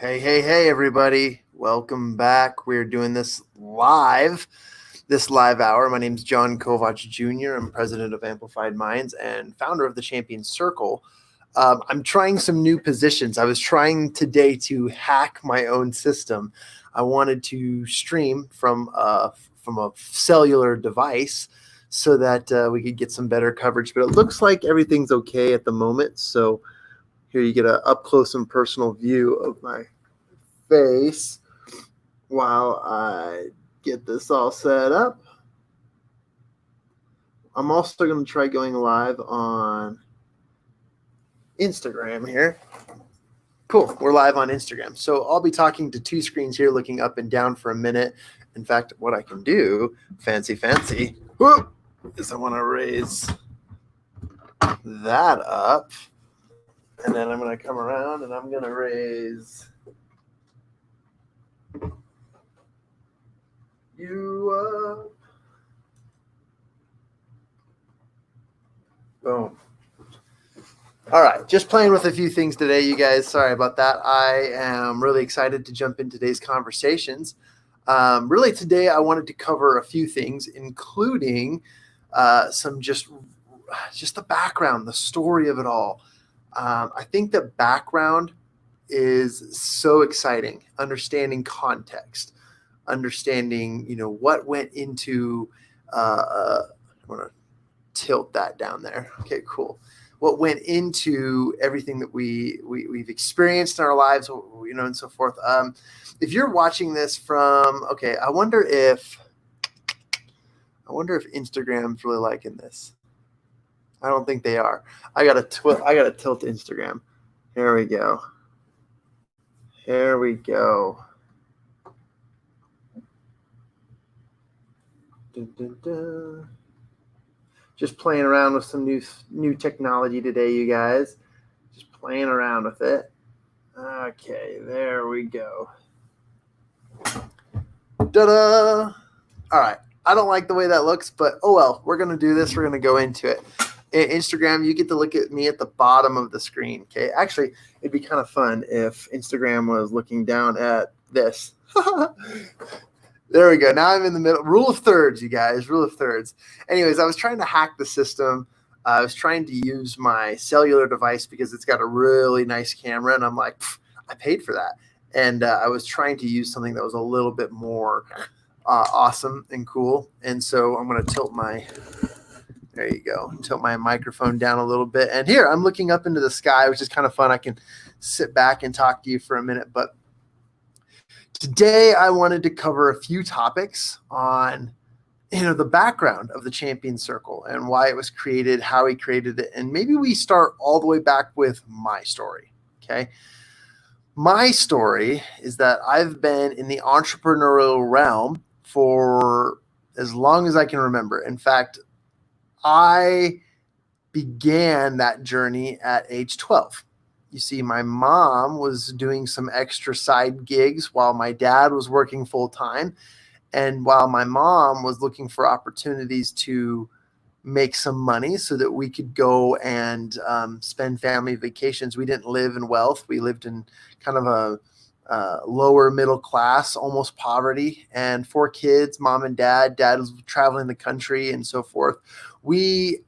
Hey, everybody. Welcome back. We're doing this live hour. My name is John Kovac Jr. I'm president of Amplified Minds and founder of the Champion Circle. I'm trying some new positions. I was trying today to hack my own system. I wanted to stream from a cellular device so that we could get some better coverage, but it looks like everything's okay at the moment. So here you get an up close and personal view of my face while I get this all set up. I'm also going to try going live on Instagram here. Cool. We're live on Instagram. So I'll be talking to two screens here, looking up and down for a minute. In fact, what I can do, fancy, is I want to raise that up. And then I'm going to come around and I'm going to raise you up. Boom. All right, just playing with a few things today, you guys. Sorry about that. I am really excited to jump in today's conversations. Really, today I wanted to cover a few things, including some just the background, the story of it all. I think the background is so exciting. Understanding context, understanding, what went into. I want to tilt that down there. Okay, cool. What went into everything that we've experienced in our lives, and so forth. If you're watching this from, I wonder if Instagram's really liking this. I don't think they are. I gotta tilt Instagram. Here we go. Dun, dun, dun. Just playing around with some new technology today, you guys. Just playing around with it. Okay, there we go. Ta-da! All right. I don't like the way that looks, but oh well. We're going to do this. We're going to go into it. Instagram, you get to look at me at the bottom of the screen, okay? Actually, it'd be kind of fun if Instagram was looking down at this. There we go. Now I'm in the middle. Rule of thirds, you guys. Rule of thirds. Anyways, I was trying to hack the system. I was trying to use my cellular device because it's got a really nice camera, and I'm like, I paid for that. And I was trying to use something that was a little bit more awesome and cool. And so I'm going to tilt my microphone down a little bit. And here, I'm looking up into the sky, which is kind of fun. I can sit back and talk to you for a minute. But today, I wanted to cover a few topics on, the background of the Champion Circle and why it was created, how he created it. And maybe we start all the way back with my story, okay? My story is that I've been in the entrepreneurial realm for as long as I can remember. In fact, I began that journey at age 12. You see, my mom was doing some extra side gigs while my dad was working full time. And while my mom was looking for opportunities to make some money so that we could go and spend family vacations. We didn't live in wealth. We lived in kind of a lower middle class, almost poverty, and 4 kids, mom and dad. Dad was traveling the country and so forth. We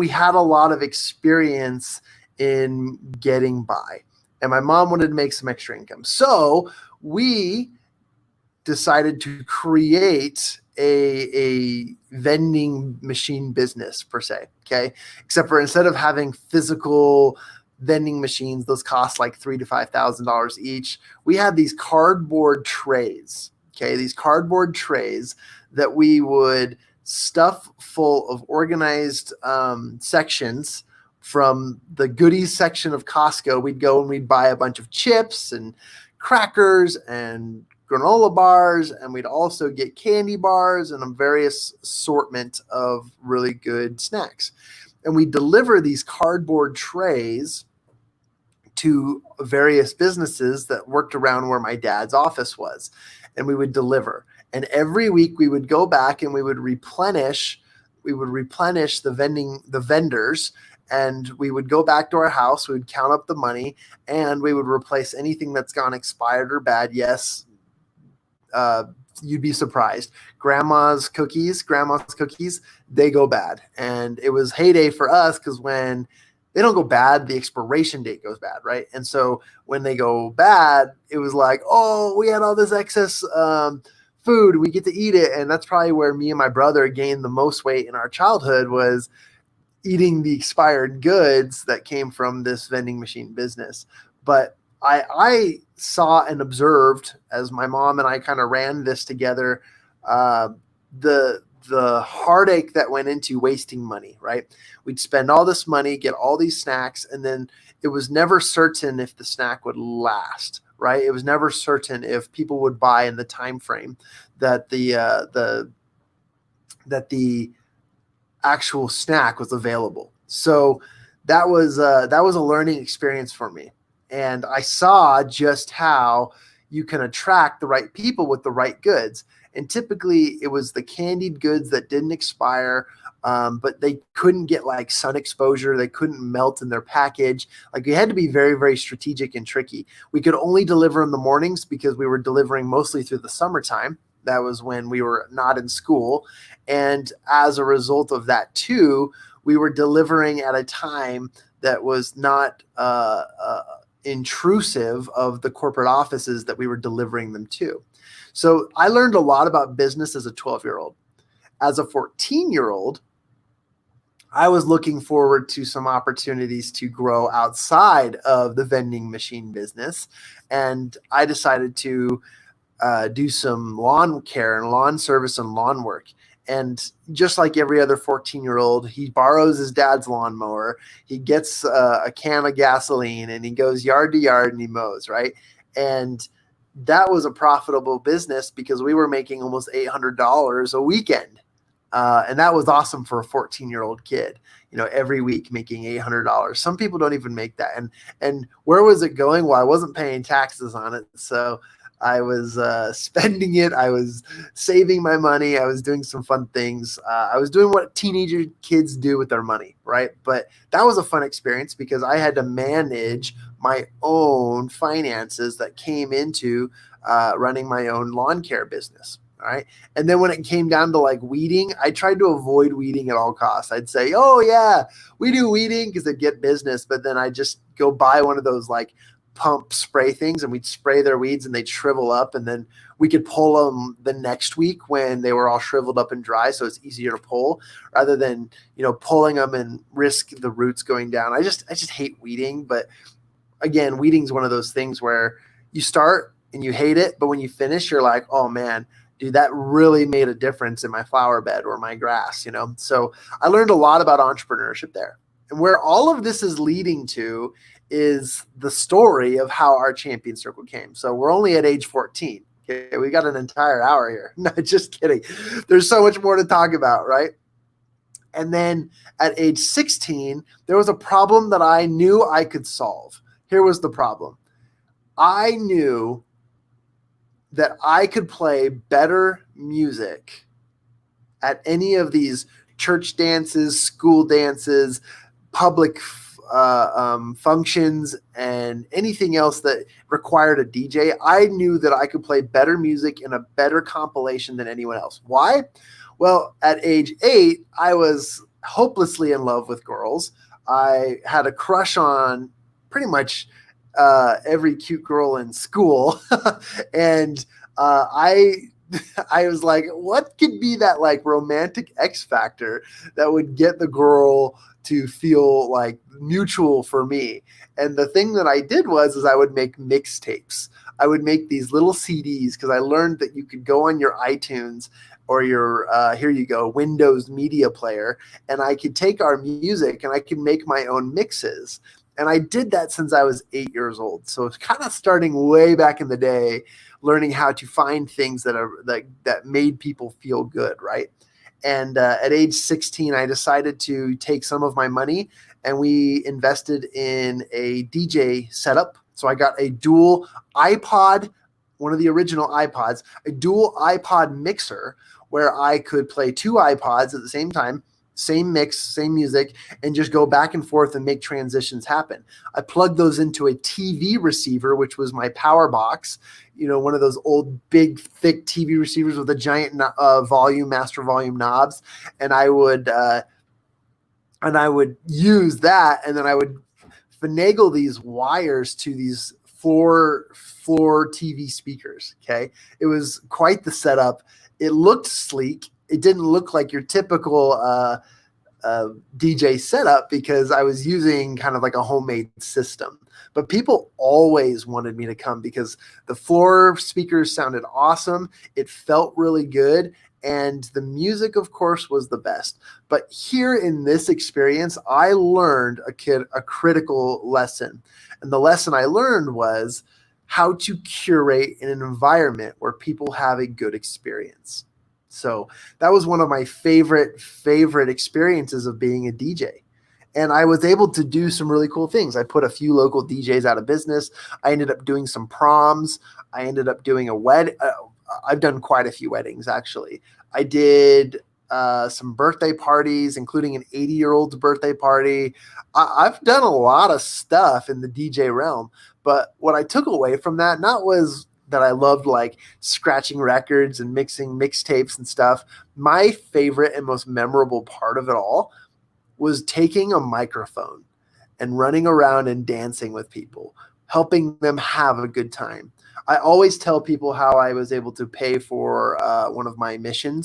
had a lot of experience in getting by, and my mom wanted to make some extra income. So we decided to create a vending machine business per se. Okay. Except for instead of having physical vending machines, those cost like $3,000 to $5,000 each. We had these cardboard trays. Okay. These cardboard trays that we would stuff full of organized sections. From the goodies section of Costco, we'd go and we'd buy a bunch of chips and crackers and granola bars, and we'd also get candy bars and a various assortment of really good snacks. And we deliver these cardboard trays to various businesses that worked around where my dad's office was, and we would deliver. And every week we would go back and we would replenish the vendors, and we would go back to our house, we would count up the money, and we would replace anything that's gone expired or bad. Yes, you'd be surprised. Grandma's cookies, they go bad. And it was heyday for us because when they don't go bad, the expiration date goes bad, right? And so when they go bad, it was like, oh, we had all this excess food, we get to eat it. And that's probably where me and my brother gained the most weight in our childhood, was eating the expired goods that came from this vending machine business. But I saw and observed, as my mom and I kind of ran this together, the heartache that went into wasting money, right? We'd spend all this money, get all these snacks, and then it was never certain if the snack would last, right? It was never certain if people would buy in the time frame that the actual snack was available. So that was a learning experience for me. And I saw just how you can attract the right people with the right goods. And typically it was the candied goods that didn't expire, but they couldn't get like sun exposure. They couldn't melt in their package. Like, we had to be very, very strategic and tricky. We could only deliver in the mornings because we were delivering mostly through the summertime. That was when we were not in school. And as a result of that too, we were delivering at a time that was not intrusive of the corporate offices that we were delivering them to. So I learned a lot about business as a 12-year-old. As a 14-year-old, I was looking forward to some opportunities to grow outside of the vending machine business. And I decided to do some lawn care and lawn service and lawn work. And just like every other 14-year-old, he borrows his dad's lawnmower. He gets a can of gasoline and he goes yard to yard and he mows, right? And that was a profitable business because we were making almost $800 a weekend. And that was awesome for a 14-year-old kid, every week making $800. Some people don't even make that. And where was it going? Well, I wasn't paying taxes on it. So I was spending it. I was saving my money. I was doing some fun things. I was doing what teenager kids do with their money, right? But that was a fun experience because I had to manage my own finances that came into running my own lawn care business. All right. And then when it came down to like weeding, I tried to avoid weeding at all costs. I'd say, oh yeah, we do weeding because they'd get business. But then I just go buy one of those like pump spray things and we'd spray their weeds and they'd shrivel up, and then we could pull them the next week when they were all shriveled up and dry. So it's easier to pull rather than, pulling them and risk the roots going down. I just hate weeding. But again, weeding is one of those things where you start and you hate it, but when you finish, you're like, oh man, dude, that really made a difference in my flower bed or my grass, So I learned a lot about entrepreneurship there. And where all of this is leading to is the story of how our champion circle came. So we're only at age 14. Okay, we got an entire hour here. No, just kidding. There's so much more to talk about, right? And then at age 16, there was a problem that I knew I could solve. Here was the problem. I knew that I could play better music at any of these church dances, school dances, public functions, and anything else that required a DJ. I knew that I could play better music in a better compilation than anyone else. Why? Well, at age 8, I was hopelessly in love with girls. I had a crush on pretty much every cute girl in school. And I was like, what could be that like romantic X factor that would get the girl to feel like mutual for me? And the thing that I did is I would make mixtapes. I would make these little CDs because I learned that you could go on your iTunes or your, here you go, Windows Media Player, and I could take our music and I could make my own mixes. And I did that since I was 8 years old. So it's kind of starting way back in the day, learning how to find things that made people feel good, right? And at age 16, I decided to take some of my money and we invested in a DJ setup. So I got a dual iPod, one of the original iPods, a dual iPod mixer where I could play 2 iPods at the same time. same mix, same music, and just go back and forth and make transitions happen. I plugged those into a TV receiver, which was my power box, one of those old, big, thick TV receivers with a giant master volume knobs. And I would use that, and then I would finagle these wires to these floor TV speakers. Okay. It was quite the setup. It looked sleek. It didn't look like your typical DJ setup because I was using kind of like a homemade system. But people always wanted me to come because the floor speakers sounded awesome. It felt really good. And the music, of course, was the best. But here in this experience, I learned a critical lesson. And the lesson I learned was how to curate an environment where people have a good experience. So that was one of my favorite experiences of being a DJ. And I was able to do some really cool things. I put a few local DJs out of business. I ended up doing some proms. I ended up doing a wedding. I've done quite a few weddings, actually. I did some birthday parties, including an 80-year-old's birthday party. I've done a lot of stuff in the DJ realm. But what I took away from that, not was that I loved like scratching records and mixing mixtapes and stuff. My favorite and most memorable part of it all was taking a microphone and running around and dancing with people, helping them have a good time. I always tell people how I was able to pay for one of my mission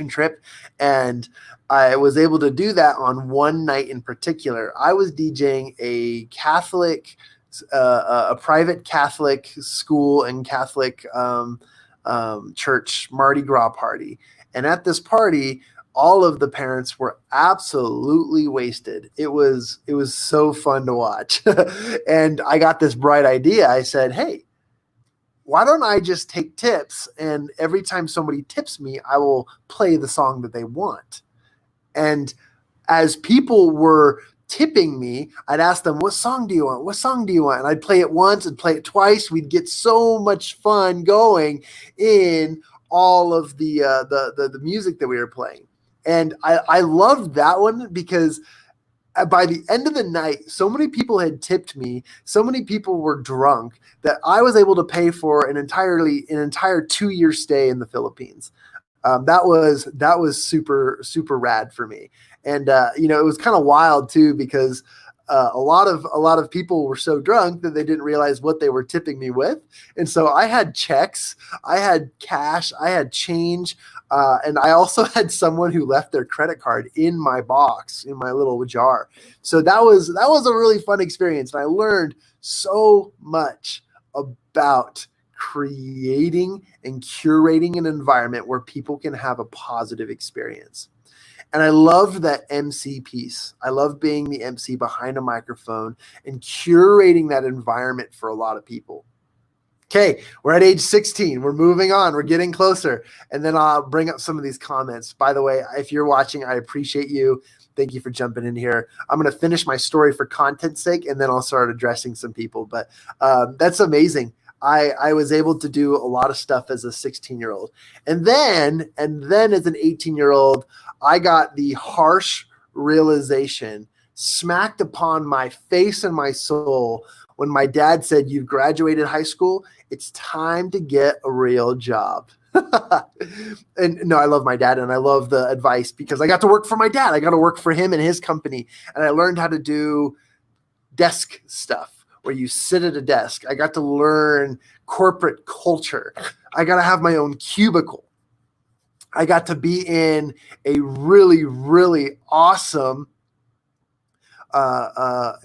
trip. And I was able to do that on one night in particular. I was DJing a private Catholic school and Catholic church Mardi Gras party. And at this party, all of the parents were absolutely wasted. It was so fun to watch. And I got this bright idea. I said, hey, why don't I just take tips? And every time somebody tips me, I will play the song that they want. And as people were tipping me, I'd ask them, what song do you want? What song do you want? And I'd play it once and play it twice. We'd get so much fun going in all of the music that we were playing. And I loved that one because by the end of the night, so many people had tipped me, so many people were drunk that I was able to pay for an entire 2-year stay in the Philippines. That was super, super rad for me. And, it was kind of wild too, because a lot of people were so drunk that they didn't realize what they were tipping me with. And so I had checks, I had cash, I had change. And I also had someone who left their credit card in my box, in my little jar. So that was a really fun experience. And I learned so much about creating and curating an environment where people can have a positive experience. And I loved that MC piece. I love being the MC behind a microphone and curating that environment for a lot of people. Okay, we're at age 16. We're moving on. We're getting closer. And then I'll bring up some of these comments. By the way, if you're watching, I appreciate you. Thank you for jumping in here. I'm going to finish my story for content's sake, and then I'll start addressing some people. But that's amazing. I was able to do a lot of stuff as a 16-year-old. And then as an 18-year-old, I got the harsh realization smacked upon my face and my soul when my dad said, you've graduated high school, it's time to get a real job. And no, I love my dad and I love the advice because I got to work for my dad. I got to work for him and his company. And I learned how to do desk stuff where you sit at a desk. I got to learn corporate culture. I got to have my own cubicle. I got to be in a really, really awesome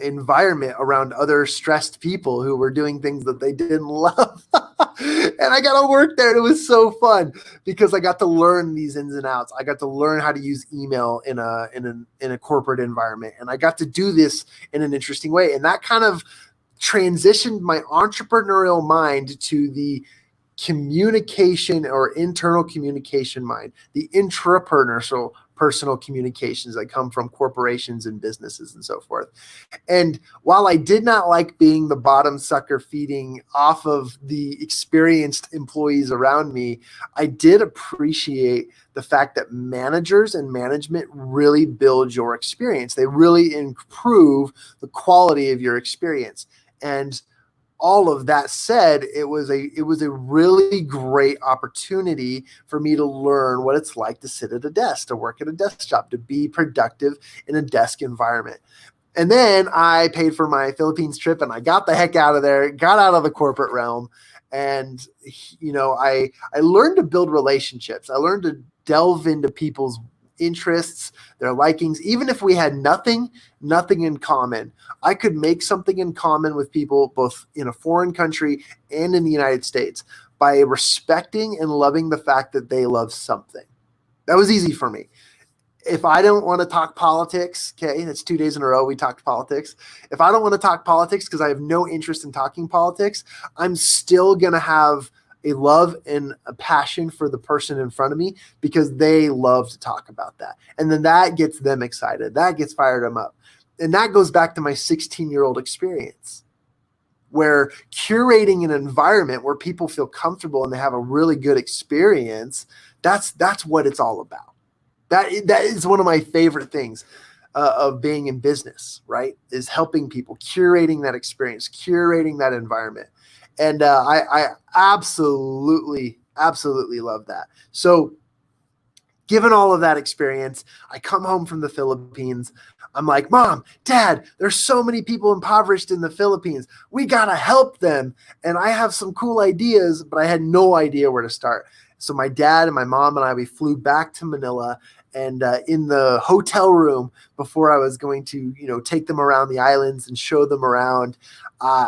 environment around other stressed people who were doing things that they didn't love. And I got to work there. And it was so fun because I got to learn these ins and outs. I got to learn how to use email in a corporate environment. And I got to do this in an interesting way. And that kind of transitioned my entrepreneurial mind to the communication or internal communication mind, the intrapreneurial personal communications that come from corporations and businesses and so forth. And while I did not like being the bottom sucker feeding off of the experienced employees around me, I did appreciate the fact that managers and management really build your experience. They really improve the quality of your experience. And all of that said, it was a really great opportunity for me to learn what it's like to sit at a desk, to work at a desk job, to be productive in a desk environment. And then I paid for my Philippines trip and I got the heck out of there, got out of the corporate realm. And, I learned to build relationships. I learned to delve into people's interests, their likings. Even if we had nothing in common, I could make something in common with people both in a foreign country and in the United States by respecting and loving the fact that they love something. That was easy for me. If I don't want to talk politics, okay, that's 2 days in a row we talked politics. If I don't want to talk politics because I have no interest in talking politics, I'm still going to have a love and a passion for the person in front of me because they love to talk about that. And then that gets them excited. That gets fired them up. And that goes back to my 16-year-old experience where curating an environment where people feel comfortable and they have a really good experience, that's what it's all about. That is one of my favorite things of being in business, right? Is helping people, curating that experience, curating that environment. And I absolutely love that. So given all of that experience, I come home from the Philippines. I'm like, Mom, Dad, there's so many people impoverished in the Philippines. We got to help them. And I have some cool ideas, but I had no idea where to start. So my dad and my mom and I, we flew back to Manila. And in the hotel room before I was going to, take them around the islands and show them around,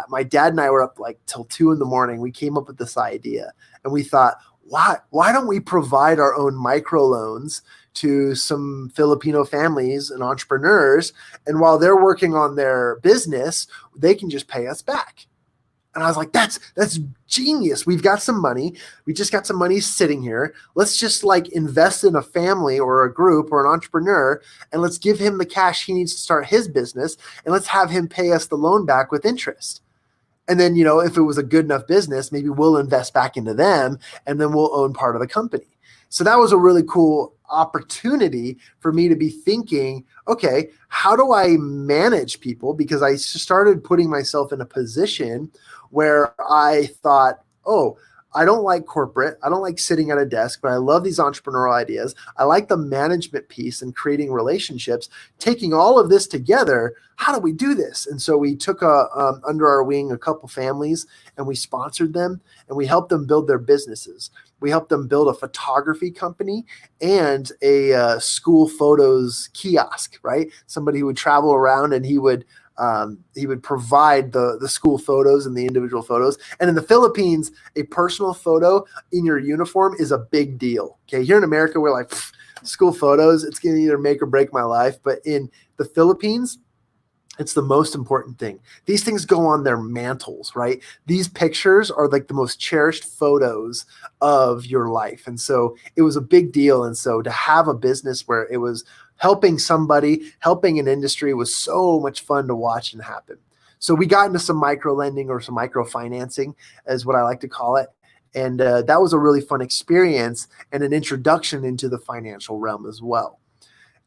my dad and I were up like till 2 a.m. We came up with this idea and we thought, why don't we provide our own microloans to some Filipino families and entrepreneurs? And while they're working on their business, they can just pay us back. And I was like, that's genius. We've got some money. We just got some money sitting here. Let's just invest in a family or a group or an entrepreneur, and let's give him the cash he needs to start his business, and let's have him pay us the loan back with interest. And then, if it was a good enough business, maybe we'll invest back into them, and then we'll own part of the company. So that was a really cool opportunity for me to be thinking, okay, how do I manage people? Because I started putting myself in a position where I thought, oh, I don't like corporate. I don't like sitting at a desk, but I love these entrepreneurial ideas. I like the management piece and creating relationships. Taking all of this together, how do we do this? And so we took under our wing a couple families and we sponsored them and we helped them build their businesses. We helped them build a photography company and a school photos kiosk, right? Somebody who would travel around and he would provide the school photos and the individual photos. And in the Philippines, a personal photo in your uniform is a big deal. Okay. Here in America, we're like, school photos, it's going to either make or break my life. But in the Philippines, it's the most important thing. These things go on their mantles, right? These pictures are like the most cherished photos of your life. And so it was a big deal. And so to have a business where it was helping somebody, helping an industry was so much fun to watch and happen. So we got into some micro lending or some micro financing is what I like to call it. And that was a really fun experience and an introduction into the financial realm as well.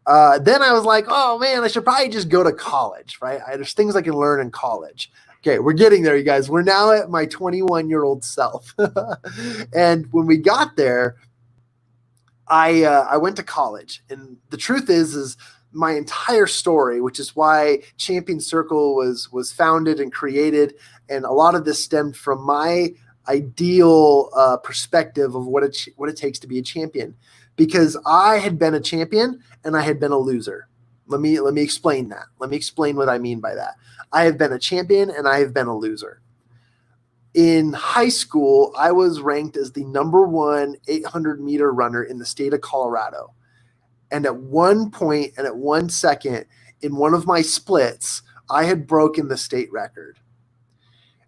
Then I was like, oh man, I should probably just go to college, right? There's things I can learn in college. Okay, we're getting there, you guys. We're now at my 21-year-old self. And when we got there, I went to college. And the truth is my entire story, which is why Champion Circle was founded and created. And a lot of this stemmed from my ideal perspective of what it takes to be a champion. Because I had been a champion and I had been a loser. Let me explain that. Let me explain what I mean by that. I have been a champion and I have been a loser. In high school, I was ranked as the number 1 800-meter runner in the state of Colorado. And at one point and at 1 second in one of my splits, I had broken the state record.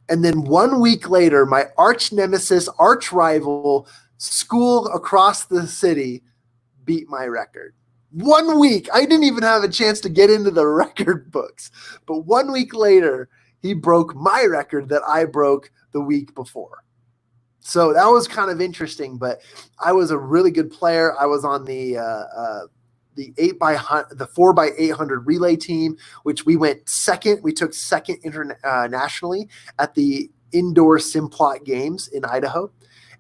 And then 1 week later, my arch nemesis, arch rival, school across the city beat my record. 1 week, I didn't even have a chance to get into the record books. But 1 week later, he broke my record that I broke the week before. So that was kind of interesting, but I was a really good player. I was on the 4x800 relay team, which we went second. We took second internationally at the indoor Simplot games in Idaho.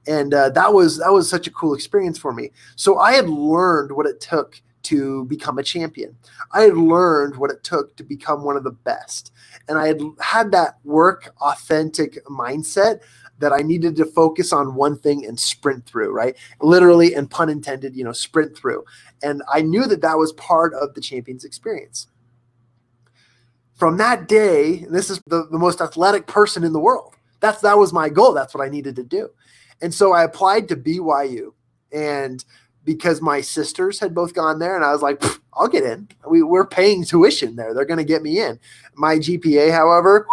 And that was such a cool experience for me. So I had learned what it took to become a champion. I had learned what it took to become one of the best. And I had that work authentic mindset that I needed to focus on one thing and sprint through, right? Literally, and pun intended, sprint through. And I knew that was part of the champion's experience. From that day, and this is the most athletic person in the world. That was my goal. That's what I needed to do. And so I applied to BYU. And because my sisters had both gone there, and I was like, I'll get in. We're paying tuition there. They're going to get me in. My GPA, however,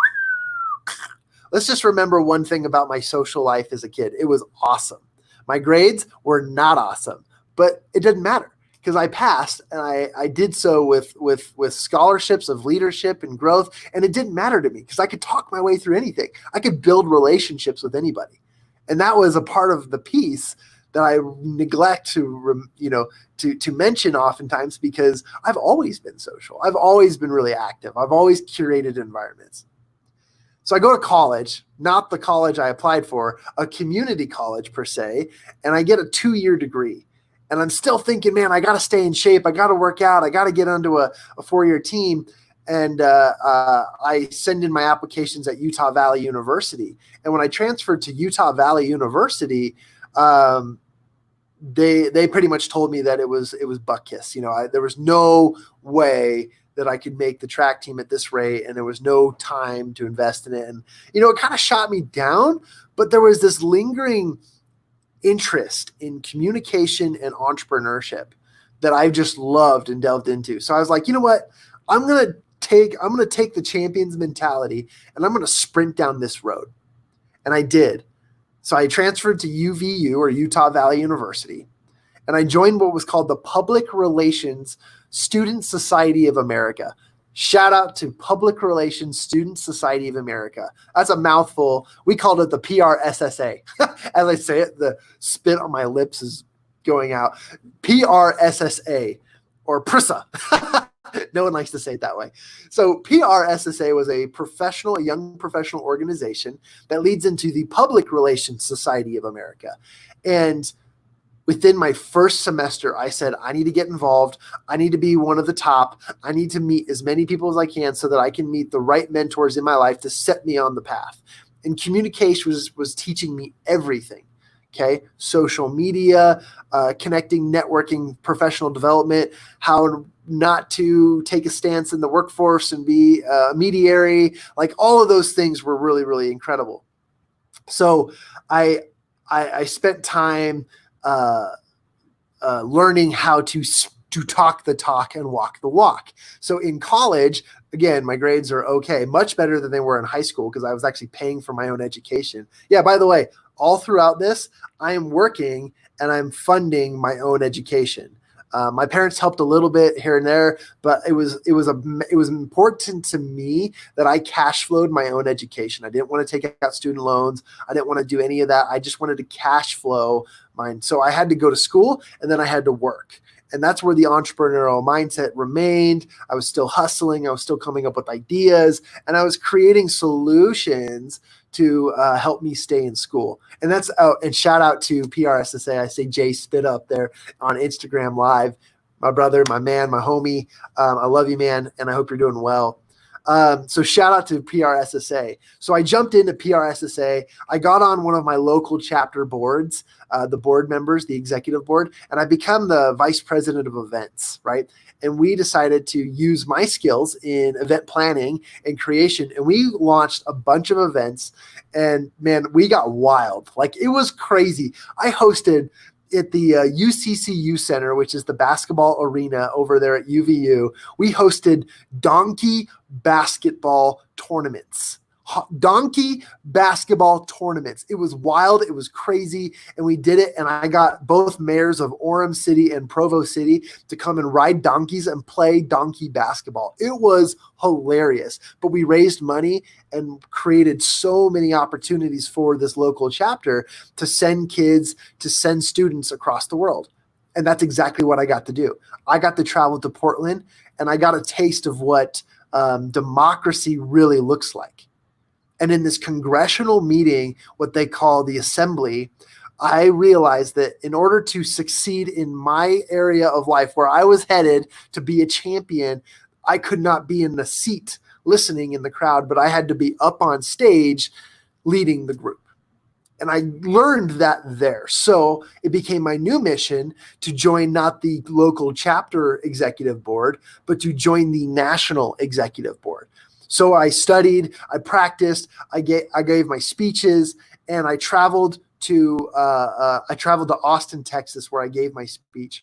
let's just remember one thing about my social life as a kid. It was awesome. My grades were not awesome, but it didn't matter because I passed, and I did so with scholarships of leadership and growth, and it didn't matter to me because I could talk my way through anything. I could build relationships with anybody, and that was a part of the piece that I neglect to mention oftentimes because I've always been social. I've always been really active. I've always curated environments. So I go to college, not the college I applied for, a community college per se, and I get a 2-year degree. And I'm still thinking, man, I got to stay in shape. I got to work out. I got to get onto a 4-year team. And I send in my applications at Utah Valley University. And when I transferred to Utah Valley University, they pretty much told me that it was butt kiss. There was no way that I could make the track team at this rate, and there was no time to invest in it. And, it kind of shot me down, but there was this lingering interest in communication and entrepreneurship that I just loved and delved into. So I was like, you know what? I'm going to take the champion's mentality, and I'm going to sprint down this road. And I did. So I transferred to UVU, or Utah Valley University, and I joined what was called the Public Relations Student Society of America. Shout out to Public Relations Student Society of America. That's a mouthful. We called it the PRSSA. As I say it, the spit on my lips is going out. PRSSA, or PRISA. No one likes to say it that way. So PRSSA was a young professional organization that leads into the Public Relations Society of America. And within my first semester, I said, I need to get involved. I need to be one of the top. I need to meet as many people as I can so that I can meet the right mentors in my life to set me on the path. And communication was teaching me everything. Okay. Social media, connecting, networking, professional development, how not to take a stance in the workforce and be a mediary. Like all of those things were really, really incredible. So I spent time learning how to talk the talk and walk the walk. So in college, again, my grades are okay, much better than they were in high school because I was actually paying for my own education. Yeah, by the way, all throughout this, I am working and I'm funding my own education. My parents helped a little bit here and there, but it was important to me that I cash flowed my own education. I didn't want to take out student loans. I didn't want to do any of that. I just wanted to cash flow mine. So I had to go to school and then I had to work. And that's where the entrepreneurial mindset remained. I was still hustling. I was still coming up with ideas, and I was creating solutions to help me stay in school. And that's and shout out to PRSSA. I say Jay Spit up there on Instagram Live. My brother, my man, my homie. I love you, man, and I hope you're doing well. So shout out to PRSSA. So I jumped into PRSSA. I got on one of my local chapter boards, the board members, the executive board, and I become the vice president of events, right? And we decided to use my skills in event planning and creation. And we launched a bunch of events, and man, we got wild. Like it was crazy. I hosted at the UCCU Center, which is the basketball arena over there at UVU. We hosted donkey basketball tournaments, donkey basketball tournaments. It was wild. It was crazy. And we did it. And I got both mayors of Orem City and Provo City to come and ride donkeys and play donkey basketball. It was hilarious. But we raised money and created so many opportunities for this local chapter to send kids, to send students across the world. And that's exactly what I got to do. I got to travel to Portland, and I got a taste of what democracy really looks like. And in this congressional meeting, what they call the assembly, I realized that in order to succeed in my area of life where I was headed to be a champion, I could not be in the seat listening in the crowd, but I had to be up on stage leading the group. And I learned that there. So it became my new mission to join not the local chapter executive board, but to join the national executive board. So I studied, I practiced, I gave my speeches, and I traveled to Austin, Texas, where I gave my speech.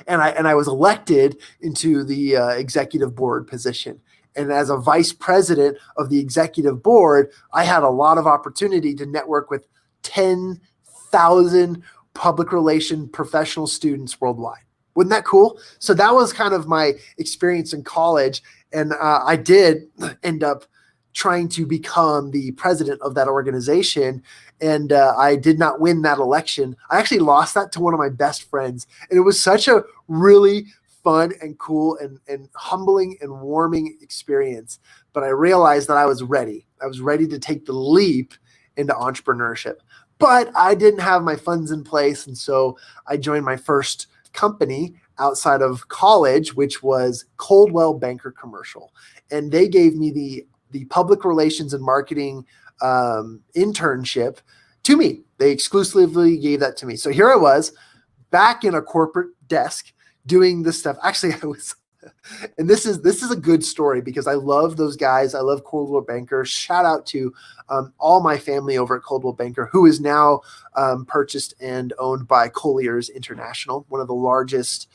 And I was elected into the executive board position. And as a vice president of the executive board, I had a lot of opportunity to network with 10,000 public relation professional students worldwide. Wasn't that cool? So that was kind of my experience in college. And I did end up trying to become the president of that organization. And I did not win that election. I actually lost that to one of my best friends. And it was such a really fun and cool and humbling and warming experience. But I realized that I was ready. I was ready to take the leap into entrepreneurship. But I didn't have my funds in place. And so I joined my first company outside of college, which was Coldwell Banker Commercial. And they gave me the public relations and marketing internship to me. They exclusively gave that to me. So here I was back in a corporate desk doing this stuff. Actually, I was, and this is a good story because I love those guys. I love Coldwell Banker. Shout out to all my family over at Coldwell Banker, who is now purchased and owned by Colliers International, one of the largest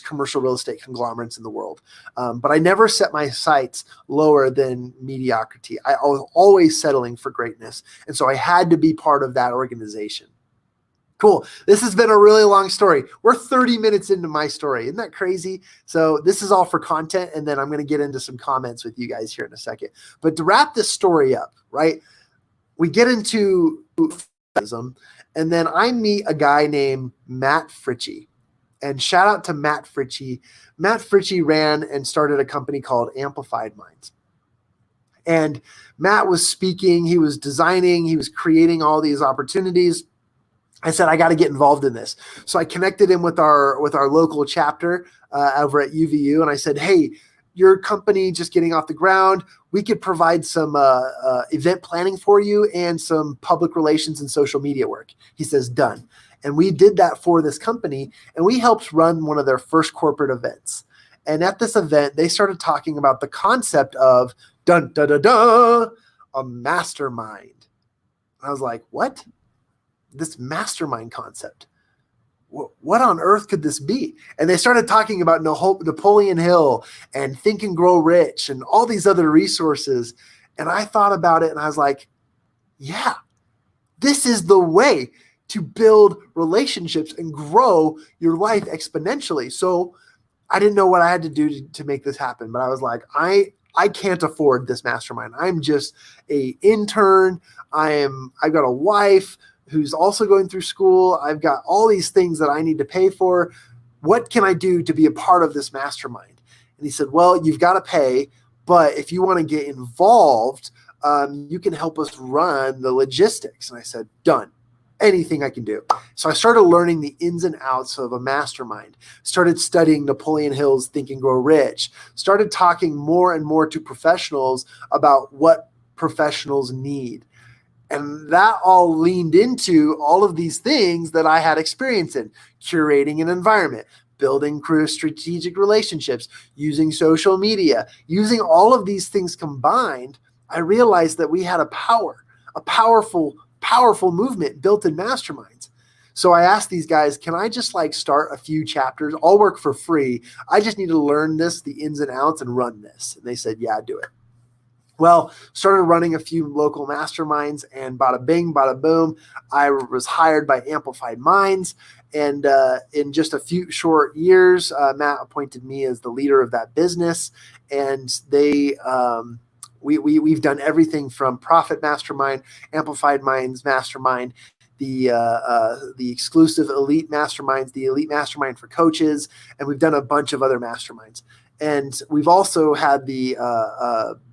commercial real estate conglomerates in the world. But I never set my sights lower than mediocrity. I was always settling for greatness. And so I had to be part of that organization. Cool. This has been a really long story. We're 30 minutes into my story. Isn't that crazy? So this is all for content. And then I'm going to get into some comments with you guys here in a second. But to wrap this story up, right? We get into and then I meet a guy named Matt Fritchie. And shout out to Matt Fritchie. Matt Fritchie ran and started a company called Amplified Minds. And Matt was speaking, he was designing, he was creating all these opportunities. I said, I got to get involved in this. So I connected him with our local chapter over at UVU. And I said, hey, your company just getting off the ground. We could provide some event planning for you and some public relations and social media work. He says, done. And we did that for this company, and we helped run one of their first corporate events. And at this event, they started talking about the concept of dun, da, da, da, a mastermind. And I was like, what? This mastermind concept? What on earth could this be? And they started talking about Napoleon Hill and Think and Grow Rich and all these other resources. And I thought about it, and I was like, yeah, this is the way to build relationships and grow your life exponentially. So I didn't know what I had to do to make this happen, but I was like, I can't afford this mastermind. I'm just a intern. I've got a wife who's also going through school. I've got all these things that I need to pay for. What can I do to be a part of this mastermind? And he said, well, you've got to pay, but if you want to get involved, you can help us run the logistics. And I said, done. Anything I can do. So I started learning the ins and outs of a mastermind, started studying Napoleon Hill's Think and Grow Rich, started talking more and more to professionals about what professionals need. And that all leaned into all of these things that I had experience in: curating an environment, building strategic relationships, using social media, using all of these things combined. I realized that we had a powerful movement built in masterminds. So I asked these guys, can I just start a few chapters? I'll work for free. I just need to learn the ins and outs and run this. And they said, yeah, do it. Well, started running a few local masterminds, and bada bing, bada boom, I was hired by Amplified Minds. And in just a few short years, Matt appointed me as the leader of that business. And we've done everything from Profit Mastermind, Amplified Minds Mastermind, the exclusive elite masterminds, the elite mastermind for coaches, and we've done a bunch of other masterminds. And we've also had the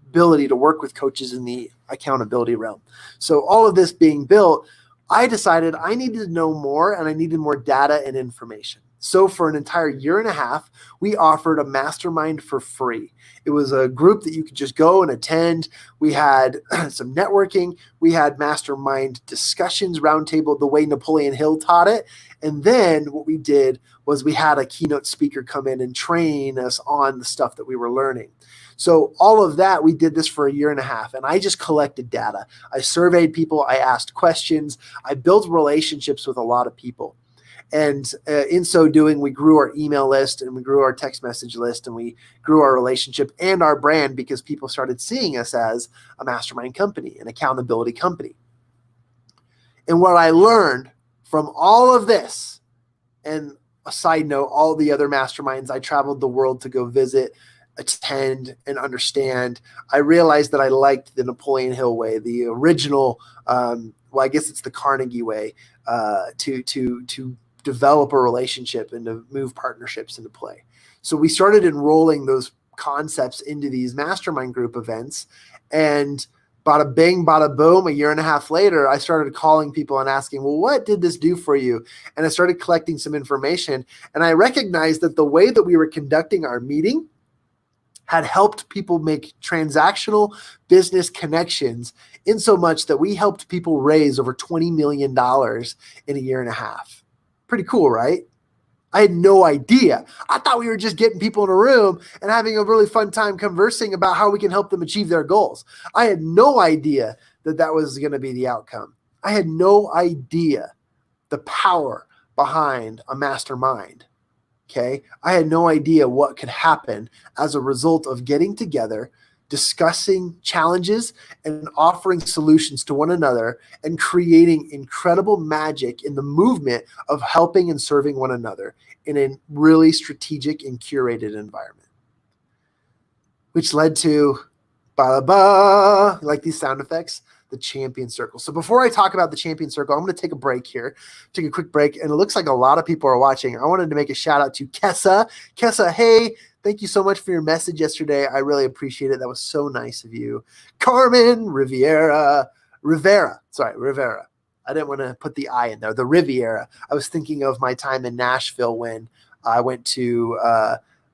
ability to work with coaches in the accountability realm. So all of this being built, I decided I needed to know more, and I needed more data and information. So for an entire year and a half, we offered a mastermind for free. It was a group that you could just go and attend. We had some networking. We had mastermind discussions, roundtable, the way Napoleon Hill taught it. And then what we did was we had a keynote speaker come in and train us on the stuff that we were learning. So all of that, we did this for a year and a half, and I just collected data. I surveyed people. I asked questions. I built relationships with a lot of people. And in so doing, we grew our email list, and we grew our text message list, and we grew our relationship and our brand because people started seeing us as a mastermind company, an accountability company. And what I learned from all of this, and a side note, all the other masterminds I traveled the world to go visit, attend, and understand, I realized that I liked the Napoleon Hill way, the original, I guess it's the Carnegie way, to develop a relationship and to move partnerships into play. So we started enrolling those concepts into these mastermind group events, and bada bing, bada boom, a year and a half later, I started calling people and asking, well, what did this do for you? And I started collecting some information, and I recognized that the way that we were conducting our meeting had helped people make transactional business connections, in so much that we helped people raise over $20 million in a year and a half. Pretty cool, right? I had no idea. I thought we were just getting people in a room and having a really fun time conversing about how we can help them achieve their goals. I had no idea that that was going to be the outcome. I had no idea the power behind a mastermind. Okay. I had no idea what could happen as a result of getting together, discussing challenges, and offering solutions to one another, and creating incredible magic in the movement of helping and serving one another in a really strategic and curated environment. Which led to, ba-ba, like these sound effects, the champion circle. So before I talk about the champion circle, I'm going to take a break here, take a quick break. And it looks like a lot of people are watching. I wanted to make a shout out to Kessa. Kessa, hey, thank you so much for your message yesterday. I really appreciate it. That was so nice of you. Carmen Rivera. I didn't want to put the I in there. The Riviera. I was thinking of my time in Nashville when I went to,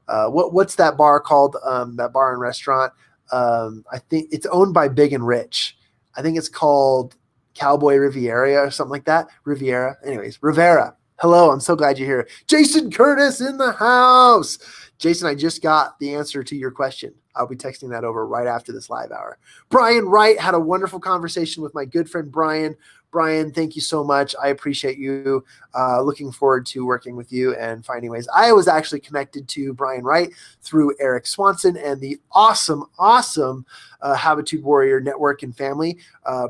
what's that bar called? That bar and restaurant. I think it's owned by Big and Rich. I think it's called Cowboy Riviera or something like that. Riviera. Anyways, Rivera. Hello. I'm so glad you're here. Jason Curtis in the house. Jason, I just got the answer to your question. I'll be texting that over right after this live hour. Brian Wright had a wonderful conversation with my good friend Brian. Brian, thank you so much. I appreciate you. Looking forward to working with you and finding ways. I was actually connected to Brian Wright through Eric Swanson and the awesome Habitude Warrior Network and family.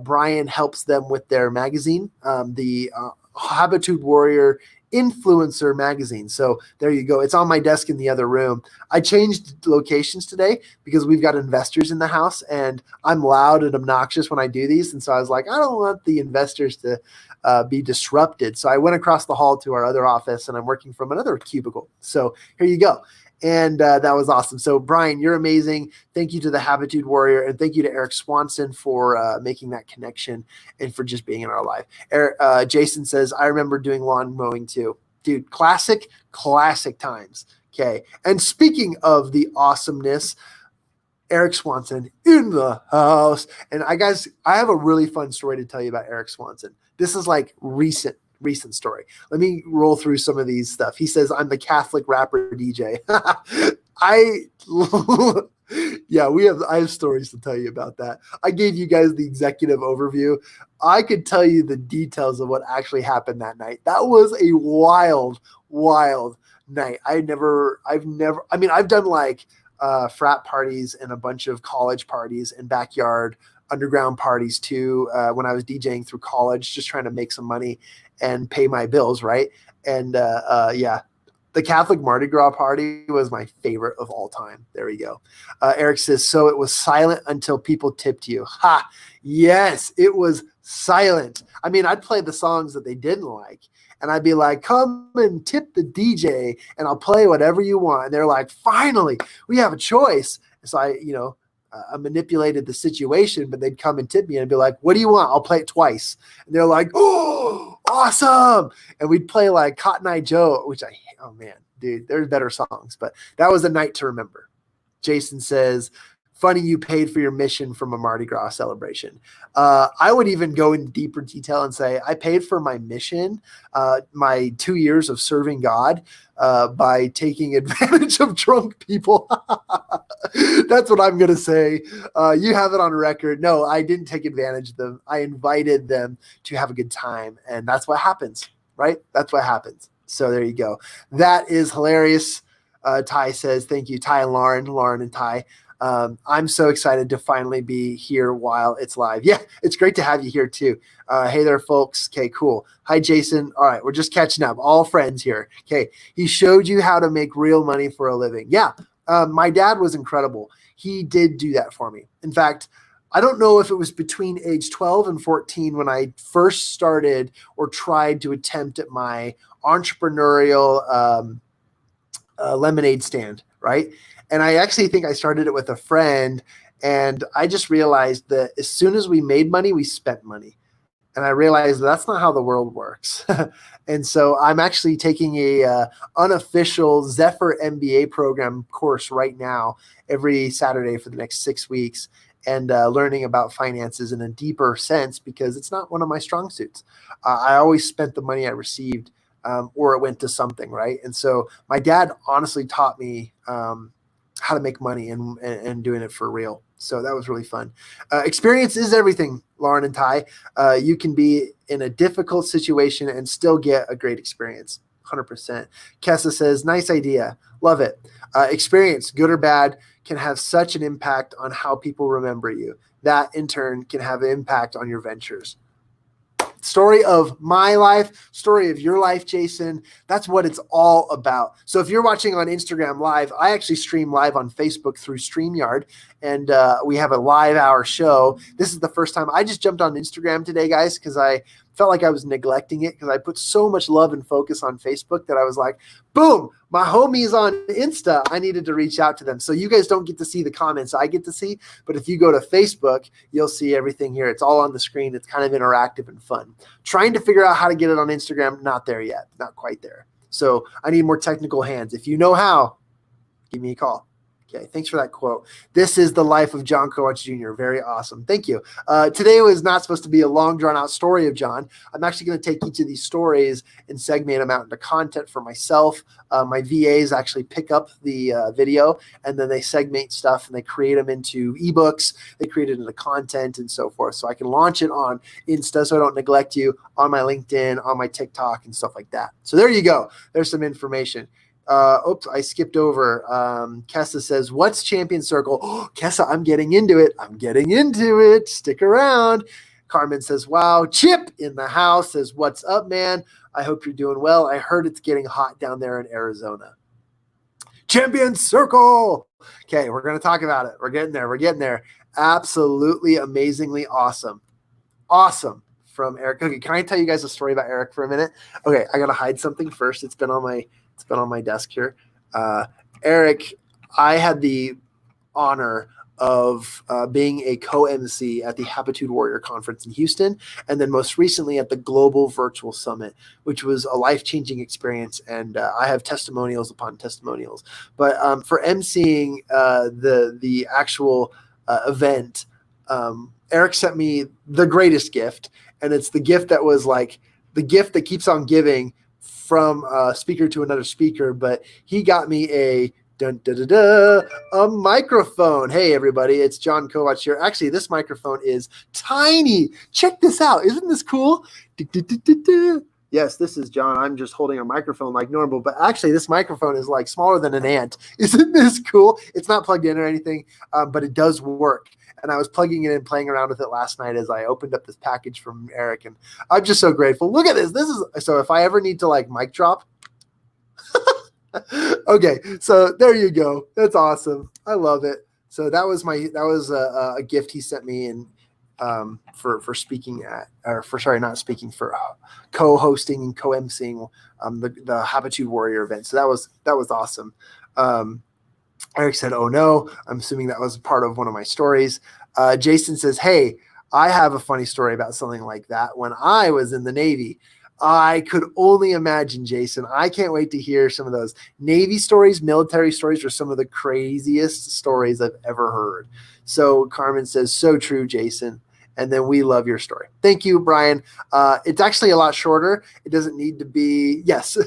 Brian helps them with their magazine, the Habitude Warrior Influencer magazine. So there you go. It's on my desk in the other room. I changed locations today because we've got investors in the house, and I'm loud and obnoxious when I do these. And so I was like, I don't want the investors to be disrupted. So I went across the hall to our other office, and I'm working from another cubicle. So here you go. And that was awesome. So Brian, you're amazing. Thank you to the Habitude Warrior, and thank you to Eric Swanson for making that connection and for just being in our life. Jason says, I remember doing lawn mowing too. Dude, classic times. Okay. And speaking of the awesomeness, Eric Swanson in the house. And I have a really fun story to tell you about Eric Swanson. This is like recent story. Let me roll through some of these stuff. He says, I'm the Catholic rapper DJ. I have stories to tell you about that. I gave you guys the executive overview. I could tell you the details of what actually happened that night. That was a wild night. I've done like frat parties and a bunch of college parties and backyard underground parties too when I was DJing through college, just trying to make some money and pay my bills, right? And yeah, the Catholic Mardi Gras party was my favorite of all time. There we go. Eric says, so it was silent until people tipped you. Ha! Yes, it was silent. I mean, I'd play the songs that they didn't like, and I'd be like, come and tip the DJ, and I'll play whatever you want. And they're like, finally, we have a choice. So I manipulated the situation, but they'd come and tip me and be like, what do you want? I'll play it twice. And they're like, oh, awesome. And we'd play like Cotton Eye Joe, which oh man, dude, there's better songs, but that was a night to remember. Jason says, funny you paid for your mission from a Mardi Gras celebration. I would even go into deeper detail and say I paid for my mission, my 2 years of serving God, by taking advantage of drunk people. That's what I'm going to say. You have it on record. No, I didn't take advantage of them. I invited them to have a good time, and that's what happens, right? That's what happens. So there you go. That is hilarious. Ty says, thank you, Ty and Lauren and Ty. I'm so excited to finally be here while it's live. Yeah, it's great to have you here too. Hey there, folks. Okay, cool. Hi, Jason. All right, we're just catching up. All friends here. Okay, he showed you how to make real money for a living. Yeah, my dad was incredible. He did do that for me. In fact, I don't know if it was between age 12 and 14 when I first started or tried to attempt at my entrepreneurial lemonade stand, right? And I actually think I started it with a friend, and I just realized that as soon as we made money, we spent money. And I realized that's not how the world works. And so I'm actually taking a unofficial Zephyr MBA program course right now, every Saturday for the next 6 weeks, and learning about finances in a deeper sense because it's not one of my strong suits. I always spent the money I received or it went to something, right? And so my dad honestly taught me how to make money and doing it for real. So that was really fun. Experience is everything, Lauren and Ty. You can be in a difficult situation and still get a great experience. 100%. Kessa says, nice idea. Love it. Experience, good or bad, can have such an impact on how people remember you. That in turn can have an impact on your ventures. Story of my life, story of your life, Jason. That's what it's all about. So if you're watching on Instagram Live, I actually stream live on Facebook through StreamYard, and we have a live hour show. This is the first time I just jumped on Instagram today, guys, because I felt like I was neglecting it because I put so much love and focus on Facebook that I was like, boom, my homies on Insta, I needed to reach out to them. So you guys don't get to see the comments I get to see, but if you go to Facebook, you'll see everything here. It's all on the screen. It's kind of interactive and fun. Trying to figure out how to get it on Instagram, not there yet, not quite there. So I need more technical hands. If you know how, give me a call. Okay, thanks for that quote. This is the life of John Kowach Jr. Very awesome. Thank you. Today was not supposed to be a long, drawn-out story of John. I'm actually going to take each of these stories and segment them out into content for myself. My VAs actually pick up the video, and then they segment stuff, and they create them into ebooks. They create it into content and so forth. So I can launch it on Insta so I don't neglect you, on my LinkedIn, on my TikTok, and stuff like that. So there you go. There's some information. Oops, I skipped over. Kessa says, what's Champion Circle? Oh, Kessa, I'm getting into it. I'm getting into it. Stick around. Carmen says, wow. Chip in the house says, what's up, man? I hope you're doing well. I heard it's getting hot down there in Arizona. Champion Circle. Okay, we're going to talk about it. We're getting there. We're getting there. Absolutely amazingly awesome. Awesome. From Eric. Okay, can I tell you guys a story about Eric for a minute? Okay, I got to hide something first. It's been on my desk here. Eric, I had the honor of being a co-MC at the Habitude Warrior Conference in Houston, and then most recently at the Global Virtual Summit, which was a life-changing experience, and I have testimonials upon testimonials. But for emceeing the actual event, Eric sent me the greatest gift, and it's the gift that was like the gift that keeps on giving from a speaker to another speaker, but he got me a microphone. Hey, everybody, it's John Kowach here. Actually, this microphone is tiny. Check this out. Isn't this cool? Yes, this is John. I'm just holding a microphone like normal, but actually this microphone is like smaller than an ant. Isn't this cool? It's not plugged in or anything, but it does work. And I was plugging it in, playing around with it last night as I opened up this package from Eric, and I'm just so grateful. Look at this. This is so if I ever need to like mic drop. Okay, so there you go. That's awesome. I love it. So that was a gift he sent me, and for speaking at, or for sorry, not speaking, for co-hosting and co-emceeing the Habitude Warrior event. So that was awesome. Eric said, "Oh no," I'm assuming that was part of one of my stories. Jason says, "Hey, I have a funny story about something like that. When I was in the Navy, I could only imagine, Jason. I can't wait to hear some of those Navy stories, military stories are some of the craziest stories I've ever heard." So Carmen says, "So true, Jason." And then we love your story. Thank you, Brian. It's actually a lot shorter. It doesn't need to be. Yes.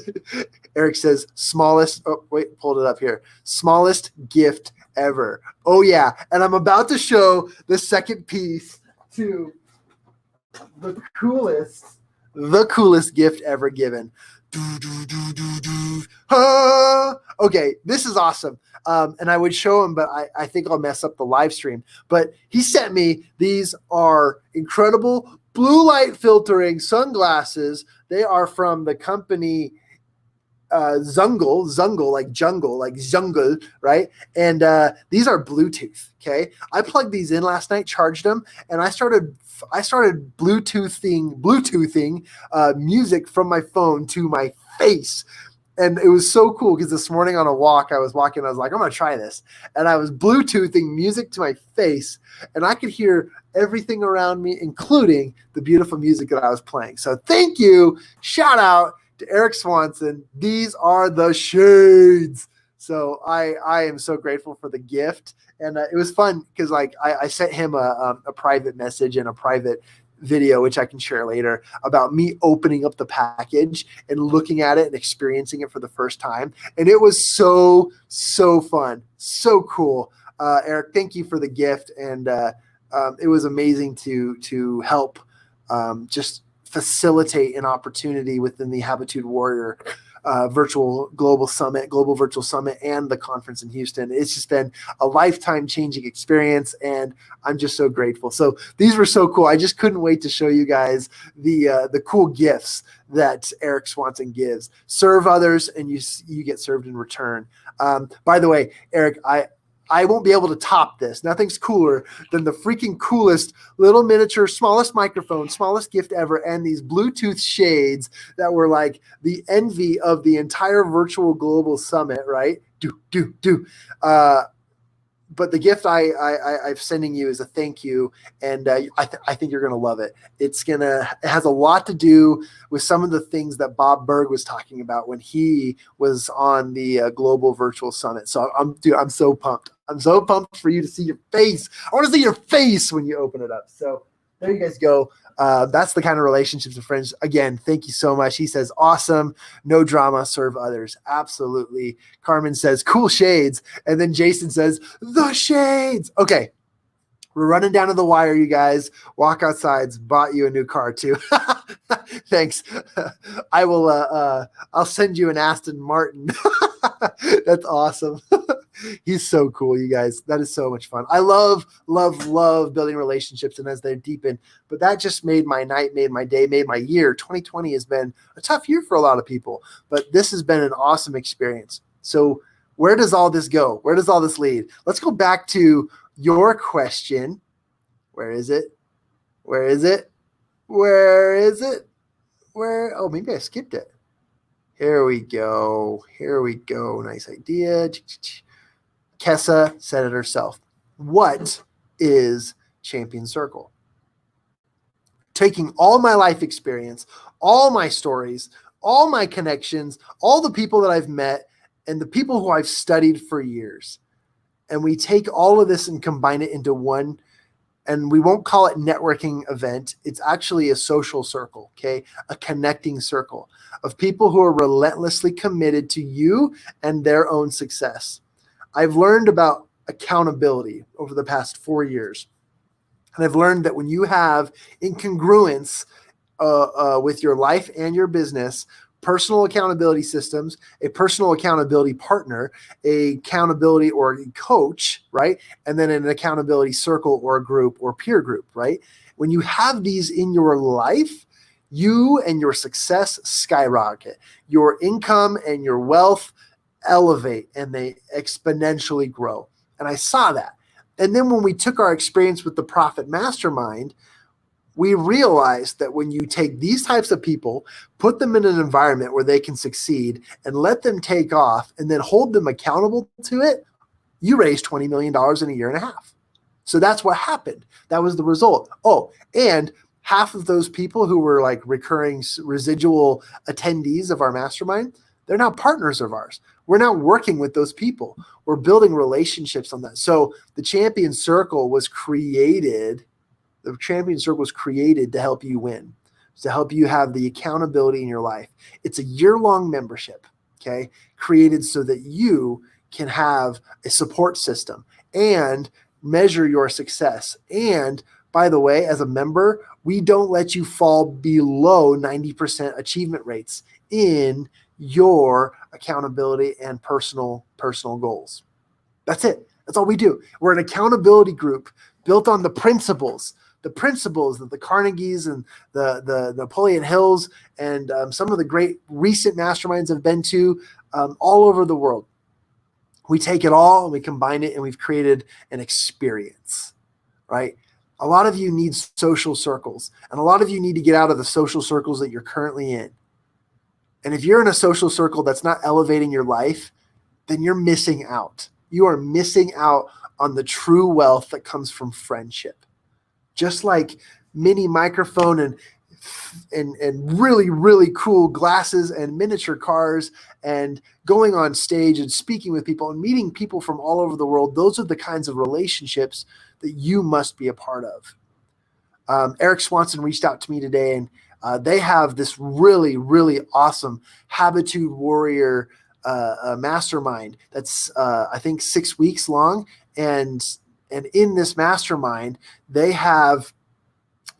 Eric says smallest. Oh, wait, pulled it up here. Smallest gift ever. Oh, yeah. And I'm about to show the second piece to the coolest gift ever given. Okay, this is awesome. And I would show him, but I think I'll mess up the live stream. But he sent me, these are incredible blue light filtering sunglasses. They are from the company Zungle, like jungle, like jungle, right? And these are Bluetooth. Okay, I plugged these in last night, charged them, and I started Bluetoothing music from my phone to my face. And it was so cool because this morning on a walk, I was like, I'm going to try this. And I was Bluetoothing music to my face, and I could hear everything around me, including the beautiful music that I was playing. So thank you. Shout out to Eric Swanson. These are the shades. So I am so grateful for the gift. And it was fun because I sent him a private message and a private video, which I can share later, about me opening up the package and looking at it and experiencing it for the first time. And it was so fun, so cool. Eric, thank you for the gift. And it was amazing to help just facilitate an opportunity within the Habitude Warrior global virtual summit, and the conference in Houston. It's just been a lifetime changing experience, and I'm just so grateful. So these were so cool. I just couldn't wait to show you guys the cool gifts that Eric Swanson gives. Serve others, and you get served in return. By the way, Eric, I won't be able to top this. Nothing's cooler than the freaking coolest little miniature, smallest microphone, smallest gift ever, and these Bluetooth shades that were like the envy of the entire virtual global summit, right? But the gift I'm sending you is a thank you, and I think you're going to love it. It has a lot to do with some of the things that Bob Berg was talking about when he was on the Global Virtual Summit. So I'm so pumped. I'm so pumped for you to see your face. I want to see your face when you open it up. So there you guys go. That's the kind of relationships with friends. Again, thank you so much. He says, awesome. No drama. Serve others. Absolutely. Carmen says, cool shades. And then Jason says, the shades. Okay. We're running down to the wire, you guys. Walk outside's bought you a new car too. Thanks. I will, I'll send you an Aston Martin. That's awesome. He's so cool, you guys. That is so much fun. I love building relationships, and as they deepen, but that just made my night, made my day, made my year. 2020 has been a tough year for a lot of people, but this has been an awesome experience. So where does all this go? Where does all this lead? Let's go back to your question. Where is it? Oh, maybe I skipped it. Here we go. Nice idea. Kessa said it herself. What is Champion Circle? Taking all my life experience, all my stories, all my connections, all the people that I've met, and the people who I've studied for years. And we take all of this and combine it into one, and we won't call it networking event. It's actually a social circle, okay? A connecting circle of people who are relentlessly committed to you and their own success. I've learned about accountability over the past 4 years. And I've learned that when you have incongruence with your life and your business, personal accountability systems, a personal accountability partner, a accountability or a coach, right? And then an accountability circle or a group or peer group, right? When you have these in your life, you and your success skyrocket. Your income and your wealth elevate and they exponentially grow. And I saw that. And then when we took our experience with the Profit Mastermind, we realized that when you take these types of people, put them in an environment where they can succeed and let them take off and then hold them accountable to it, you raise $20 million in a year and a half. So that's what happened. That was the result. Oh, and half of those people who were like recurring residual attendees of our mastermind, they're now partners of ours. We're now working with those people. We're building relationships on that. So the Champion Circle was created. The Champion Circle was created to help you win, to help you have the accountability in your life. It's a year-long membership, okay, created so that you can have a support system and measure your success. And by the way, as a member, we don't let you fall below 90% achievement rates in your accountability and personal goals. That's it. That's all we do. We're an accountability group built on the principles that the Carnegies and the Napoleon Hills and some of the great recent masterminds have been to all over the world. We take it all and we combine it and we've created an experience, right? A lot of you need social circles and a lot of you need to get out of the social circles that you're currently in. And if you're in a social circle that's not elevating your life, then you're missing out. You are missing out on the true wealth that comes from friendship. Just like mini microphone and really, really cool glasses and miniature cars and going on stage and speaking with people and meeting people from all over the world, those are the kinds of relationships that you must be a part of. Eric Swanson reached out to me today and they have this really, really awesome Habitude Warrior mastermind that's I think 6 weeks long. And in this mastermind, they have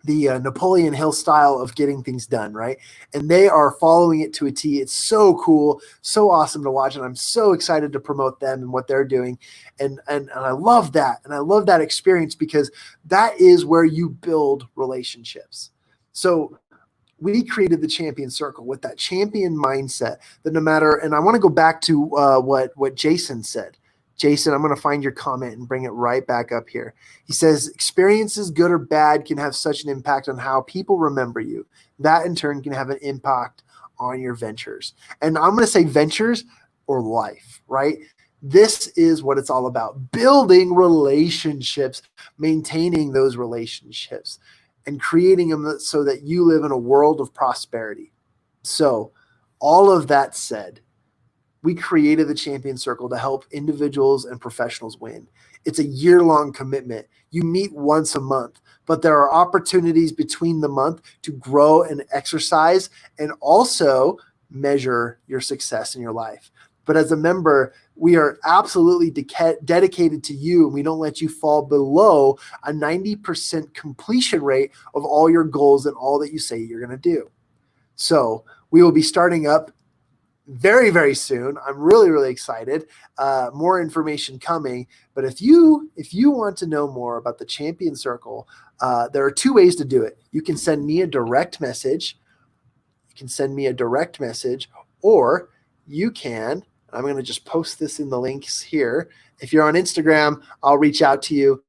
the Napoleon Hill style of getting things done, right? And they are following it to a T. It's so cool, so awesome to watch. And I'm so excited to promote them and what they're doing. And I love that. And I love that experience because that is where you build relationships. So we created the Champion Circle with that champion mindset that no matter, and I want to go back to what Jason said. Jason, I'm going to find your comment and bring it right back up here. He says, experiences, good or bad, can have such an impact on how people remember you. That in turn can have an impact on your ventures. And I'm going to say ventures or life, right? This is what it's all about. Building relationships, maintaining those relationships, and creating them so that you live in a world of prosperity. So all of that said, we created the Champion Circle to help individuals and professionals win. It's a year-long commitment. You meet once a month, but there are opportunities between the month to grow and exercise and also measure your success in your life. But as a member, we are absolutely dedicated to you, and we don't let you fall below a 90% completion rate of all your goals and all that you say you're going to do. So we will be starting up very, very soon. I'm really, really excited. More information coming. But if you want to know more about the Champion Circle, there are two ways to do it. You can send me a direct message. Or you can, I'm going to just post this in the links here. If you're on Instagram, I'll reach out to you.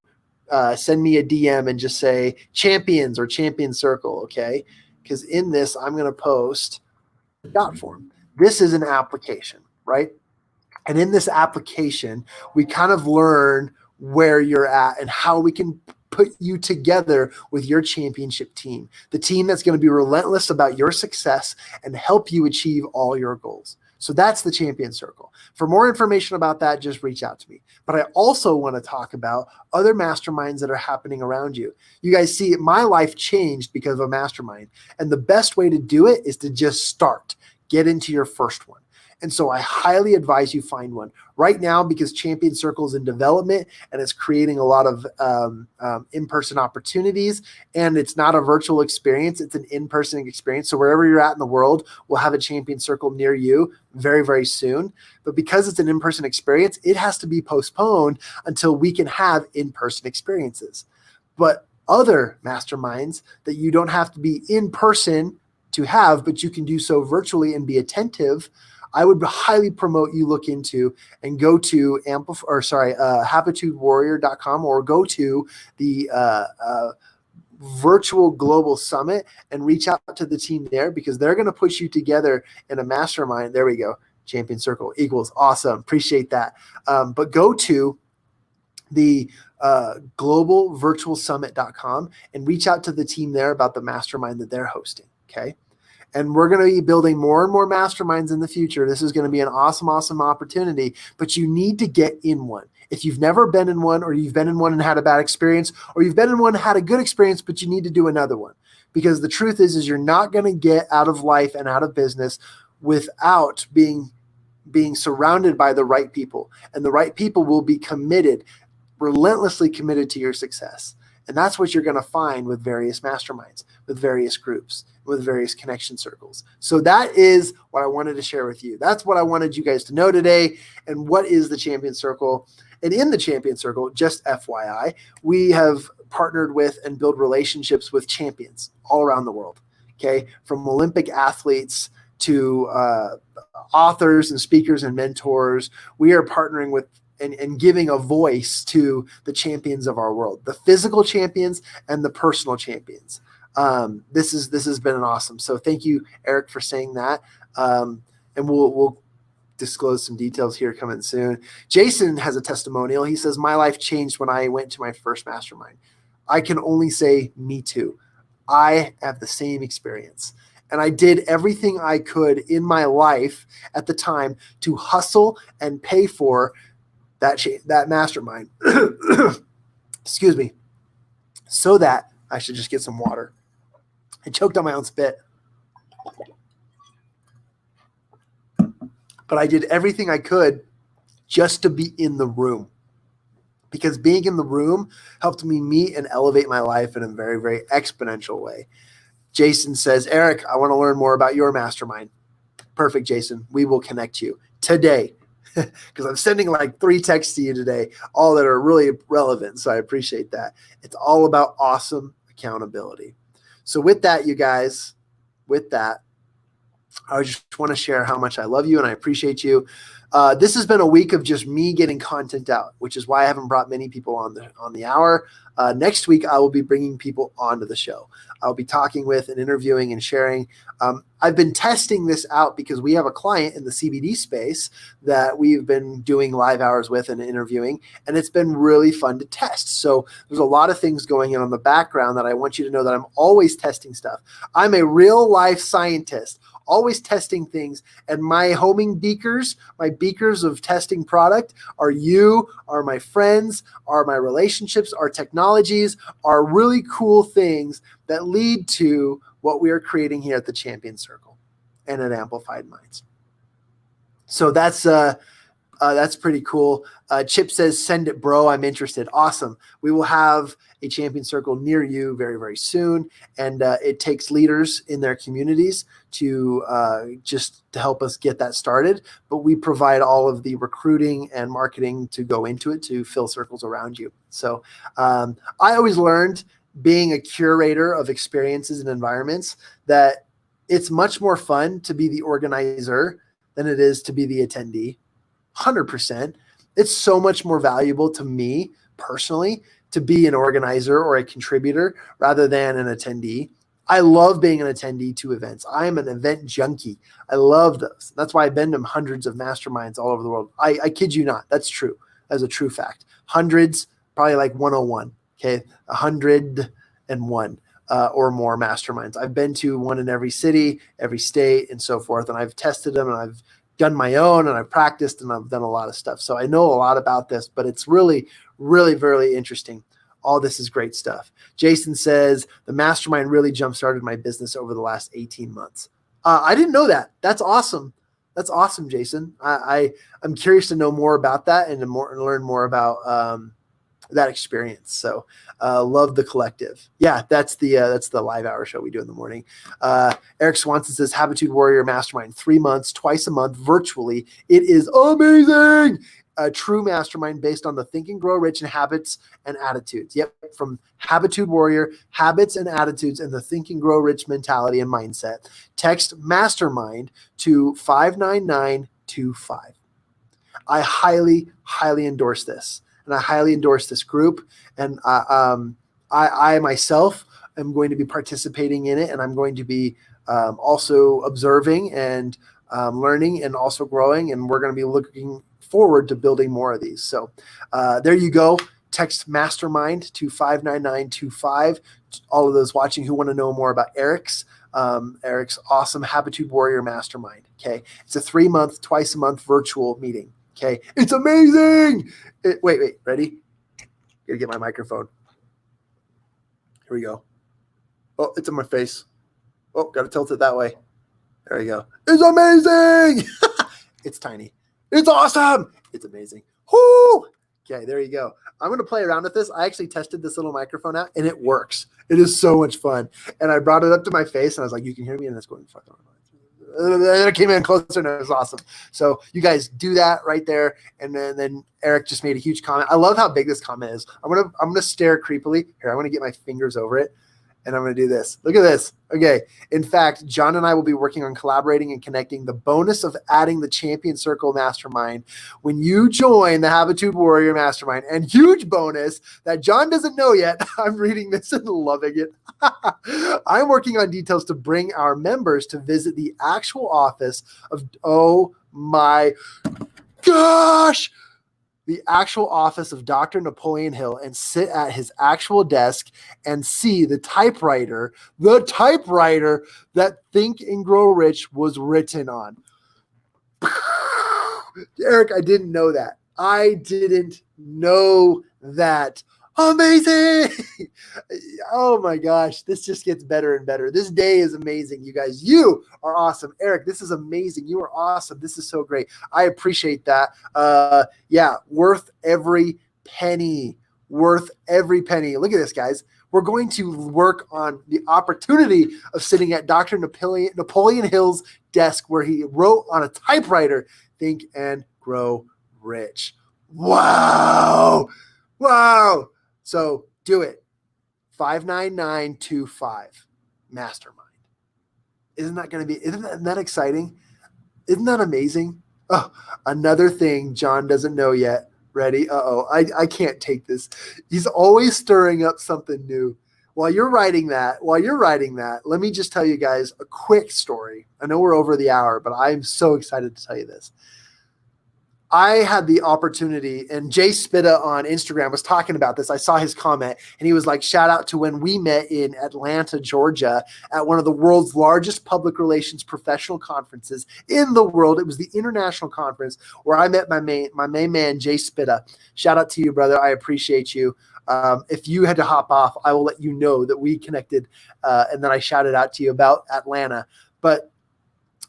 Send me a DM and just say Champions or Champion Circle, okay? Because in this, I'm going to post a dot form. This is an application, right? And in this application, we kind of learn where you're at and how we can put you together with your championship team, the team that's going to be relentless about your success and help you achieve all your goals. So that's the Champion Circle. For more information about that, just reach out to me. But I also want to talk about other masterminds that are happening around you. You guys see, my life changed because of a mastermind. And the best way to do it is to just start. Get into your first one. And so I highly advise you find one right now, because Champion Circle is in development and it's creating a lot of in-person opportunities. And it's not a virtual experience. It's an in-person experience. So wherever you're at in the world, we'll have a Champion Circle near you very, very soon. But because it's an in-person experience, it has to be postponed until we can have in-person experiences. But other masterminds that you don't have to be in person to have, but you can do so virtually and be attentive, I would highly promote you look into and go to habitudewarrior.com, or go to the Virtual Global Summit and reach out to the team there, because they're going to push you together in a mastermind. There we go. Champion Circle equals awesome. Appreciate that. But go to the globalvirtualsummit.com and reach out to the team there about the mastermind that they're hosting. Okay. And we're going to be building more and more masterminds in the future. This is going to be an awesome, awesome opportunity, but you need to get in one. If you've never been in one, or you've been in one and had a bad experience, or you've been in one and had a good experience, but you need to do another one. Because the truth is you're not going to get out of life and out of business without being surrounded by the right people. And the right people will be committed, relentlessly committed to your success. And that's what you're going to find with various masterminds, with various groups, with various connection circles. So that is what I wanted to share with you. That's what I wanted you guys to know today. And what is the Champion Circle? And in the Champion Circle, just FYI, we have partnered with and build relationships with champions all around the world. Okay. From Olympic athletes to authors and speakers and mentors. We are partnering with and giving a voice to the champions of our world, the physical champions and the personal champions. This has been an awesome. So thank you, Eric, for saying that. And we'll disclose some details here coming soon. Jason has a testimonial. He says, my life changed when I went to my first mastermind. I can only say me too. I have the same experience. And I did everything I could in my life at the time to hustle and pay for that mastermind. Excuse me. So that I should just get some water. I choked on my own spit. But I did everything I could just to be in the room, because being in the room helped me meet and elevate my life in a very, very exponential way. Jason says, Eric, I want to learn more about your mastermind. Perfect, Jason. We will connect you today, because I'm sending like 3 texts to you today, all that are really relevant. So I appreciate that. It's all about awesome accountability. So with that, you guys, I just want to share how much I love you and I appreciate you. This has been a week of just me getting content out, which is why I haven't brought many people on the hour. Next week, I will be bringing people onto the show. I'll be talking with and interviewing and sharing. I've been testing this out because we have a client in the CBD space that we've been doing live hours with and interviewing, and it's been really fun to test. So there's a lot of things going on in the background that I want you to know that I'm always testing stuff. I'm a real life scientist, always testing things. And my homing beakers, my beakers of testing product are you, are my friends, are my relationships, are technologies, are really cool things that lead to what we are creating here at the Champion Circle and at Amplified Minds. So that's pretty cool. Chip says, send it, bro. I'm interested. Awesome. We will have a Champion Circle near you very, very soon. And it takes leaders in their communities to just to help us get that started. But we provide all of the recruiting and marketing to go into it to fill circles around you. So I always learned, being a curator of experiences and environments, that it's much more fun to be the organizer than it is to be the attendee. 100%. It's so much more valuable to me personally to be an organizer or a contributor rather than an attendee. I love being an attendee to events. I am an event junkie. I love those. That's why I've been to hundreds of masterminds all over the world. I kid you not. That's true. That's a true fact. Hundreds, probably like 101. Okay. 101 or more masterminds. I've been to one in every city, every state, and so forth. And I've tested them, and I've done my own, and I've practiced, and I've done a lot of stuff. So I know a lot about this, but it's really, really, very interesting. All this is great stuff. Jason says, the mastermind really jump-started my business over the last 18 months. I didn't know that. That's awesome. That's awesome, Jason. I'm curious to know more about that and to learn more about that experience. So love the collective. Yeah, that's the live hour show we do in the morning. Eric Swanson says Habitude Warrior Mastermind, 3 months, twice a month, virtually. It is amazing. A true mastermind based on the Think and Grow Rich and Habits and Attitudes. Yep, from Habitude Warrior, Habits and Attitudes, and the Think and Grow Rich mentality and mindset. Text mastermind to 59925. I highly, highly endorse this, and I highly endorse this group. And I myself am going to be participating in it, and I'm going to be also observing and learning and also growing, and we're going to be looking forward to building more of these. So there you go. Text mastermind to 59925. All of those watching who want to know more about Eric's awesome Habitude Warrior Mastermind. Okay. It's a 3 month, twice a month virtual meeting. Okay. It's amazing. Wait, ready? Gotta get my microphone. Here we go. Oh, it's in my face. Oh, gotta tilt it that way. There you go. It's amazing. It's tiny. It's awesome. It's amazing. Whoo! Okay, there you go. I'm going to play around with this. I actually tested this little microphone out, and it works. It is so much fun. And I brought it up to my face, and I was like, you can hear me? And it's going, fuck on. And then it came in closer, and it was awesome. So you guys do that right there. And then Eric just made a huge comment. I love how big this comment is. I'm gonna stare creepily. Here, I'm going to get my fingers over it. And I'm going to do this. Look at this. Okay. In fact, John and I will be working on collaborating and connecting. The bonus of adding the Champion Circle Mastermind when you join the Habitude Warrior Mastermind. And huge bonus that John doesn't know yet. I'm reading this and loving it. I'm working on details to bring our members to visit the actual office of, oh my gosh, the actual office of Dr. Napoleon Hill and sit at his actual desk and see the typewriter that Think and Grow Rich was written on. Eric, I didn't know that. I didn't know that. Amazing. Oh my gosh. This just gets better and better. This day is amazing, you guys. You are awesome. Eric, this is amazing. You are awesome. This is so great. I appreciate that. Yeah, worth every penny. Worth every penny. Look at this, guys. We're going to work on the opportunity of sitting at Dr. Napoleon Hill's desk where he wrote on a typewriter, Think and Grow Rich. Wow. Wow. So do it. 59925 mastermind. Isn't that exciting? Isn't that amazing? Oh, another thing John doesn't know yet. Ready? I can't take this. He's always stirring up something new. While you're writing that, let me just tell you guys a quick story. I know we're over the hour, but I'm so excited to tell you this. I had the opportunity, and Jay Spitta on Instagram was talking about this. I saw his comment, and he was like, shout out to when we met in Atlanta, Georgia, at one of the world's largest public relations professional conferences in the world. It was the international conference where I met my main man, Jay Spitta. Shout out to you, brother. I appreciate you. If you had to hop off, I will let you know that we connected, and then I shouted out to you about Atlanta. But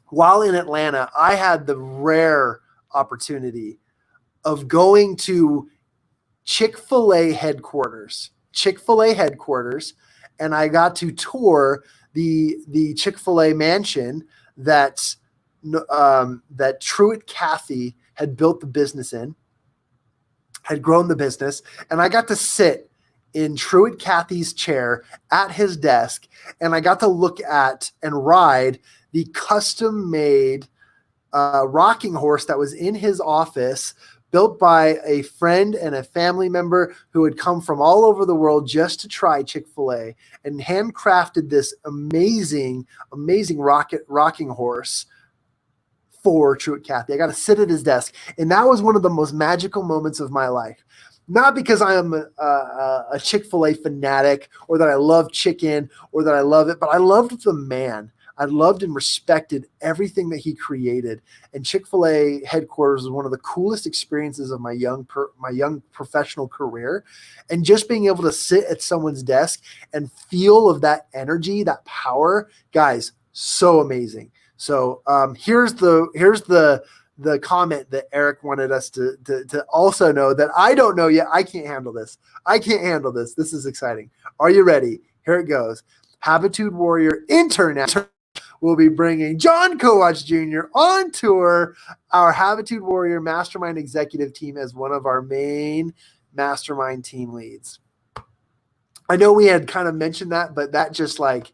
while in Atlanta, I had the rare opportunity of going to Chick-fil-A headquarters, and I got to tour the Chick-fil-A mansion that Truett Cathy had built the business in, had grown the business, and I got to sit in Truett Cathy's chair at his desk, and I got to look at and ride the custom-made rocking horse that was in his office, built by a friend and a family member who had come from all over the world just to try Chick-fil-A, and handcrafted this amazing rocking horse for Truett Cathy. I got to sit at his desk, and that was one of the most magical moments of my life. Not because I am a Chick-fil-A fanatic or that I love chicken or that I love it, but I loved the man. I loved and respected everything that he created. And Chick-fil-A headquarters was one of the coolest experiences of my young professional career. And just being able to sit at someone's desk and feel of that energy, that power, guys, so amazing. So here's the comment that Eric wanted us to also know that I don't know yet. I can't handle this. This is exciting. Are you ready? Here it goes. Habitude Warrior International will be bringing John Kowach Jr. on tour, our Habitude Warrior Mastermind executive team, as one of our main mastermind team leads. I know we had kind of mentioned that, but that just like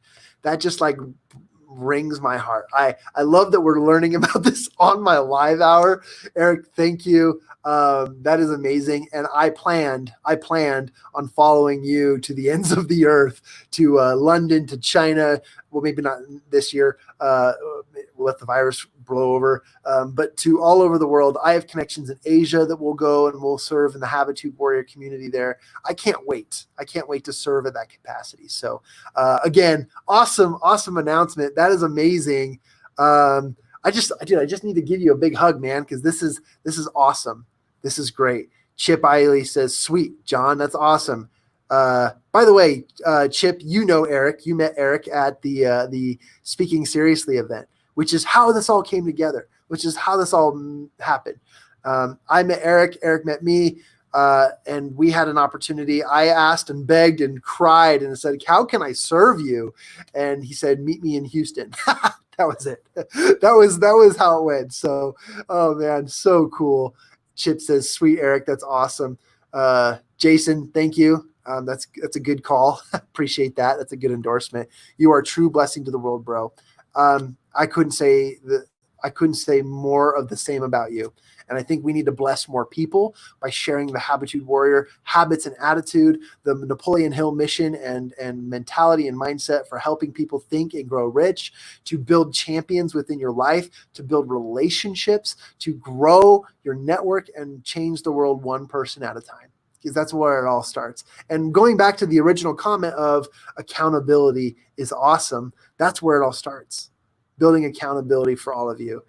rings my heart. I love that we're learning about this on my live hour. Eric, thank you. That is amazing. And I planned on following you to the ends of the earth, to London, to China. Well, maybe not this year. We'll let the virus blow over, but to all over the world. I have connections in Asia that will go and will serve in the Habitude Warrior community there. I can't wait to serve at that capacity. So again, awesome announcement. That is amazing. I just need to give you a big hug, man, because this is awesome. This is great. Chip Eiley says, sweet, John, that's awesome. By the way, Chip, you know Eric. You met Eric at the Speaking Seriously event, which is how this all came together, which is how this all happened. I met Eric. Eric met me, and we had an opportunity. I asked and begged and cried and said, how can I serve you? And he said, meet me in Houston. That was it. That was how it went. So, oh man, so cool. Chip says, sweet, Eric. That's awesome. Jason, thank you. That's a good call. Appreciate that. That's a good endorsement. You are a true blessing to the world, bro. I couldn't say more of the same about you. And I think we need to bless more people by sharing the Habitude Warrior habits and attitude, the Napoleon Hill mission and mentality and mindset for helping people think and grow rich, to build champions within your life, to build relationships, to grow your network and change the world one person at a time. Because that's where it all starts. And going back to the original comment of accountability is awesome. That's where it all starts. Building accountability for all of you.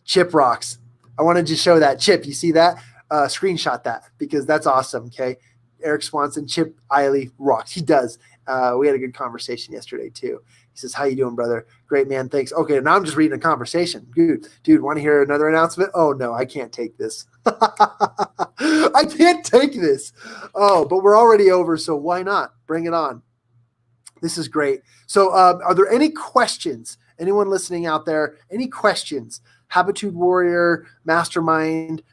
Chip rocks. I wanted to show that. Chip, you see that? Screenshot that, because that's awesome. Okay. Eric Swanson, Chip Eiley rocks. He does. We had a good conversation yesterday too. He says, how you doing, brother? Great, man. Thanks. Okay. Now I'm just reading a conversation. Dude, want to hear another announcement? Oh no, I can't take this. I can't take this. Oh, but we're already over. So why not? Bring it on. This is great. So are there any questions? Anyone listening out there? Any questions? Habitude Warrior Mastermind,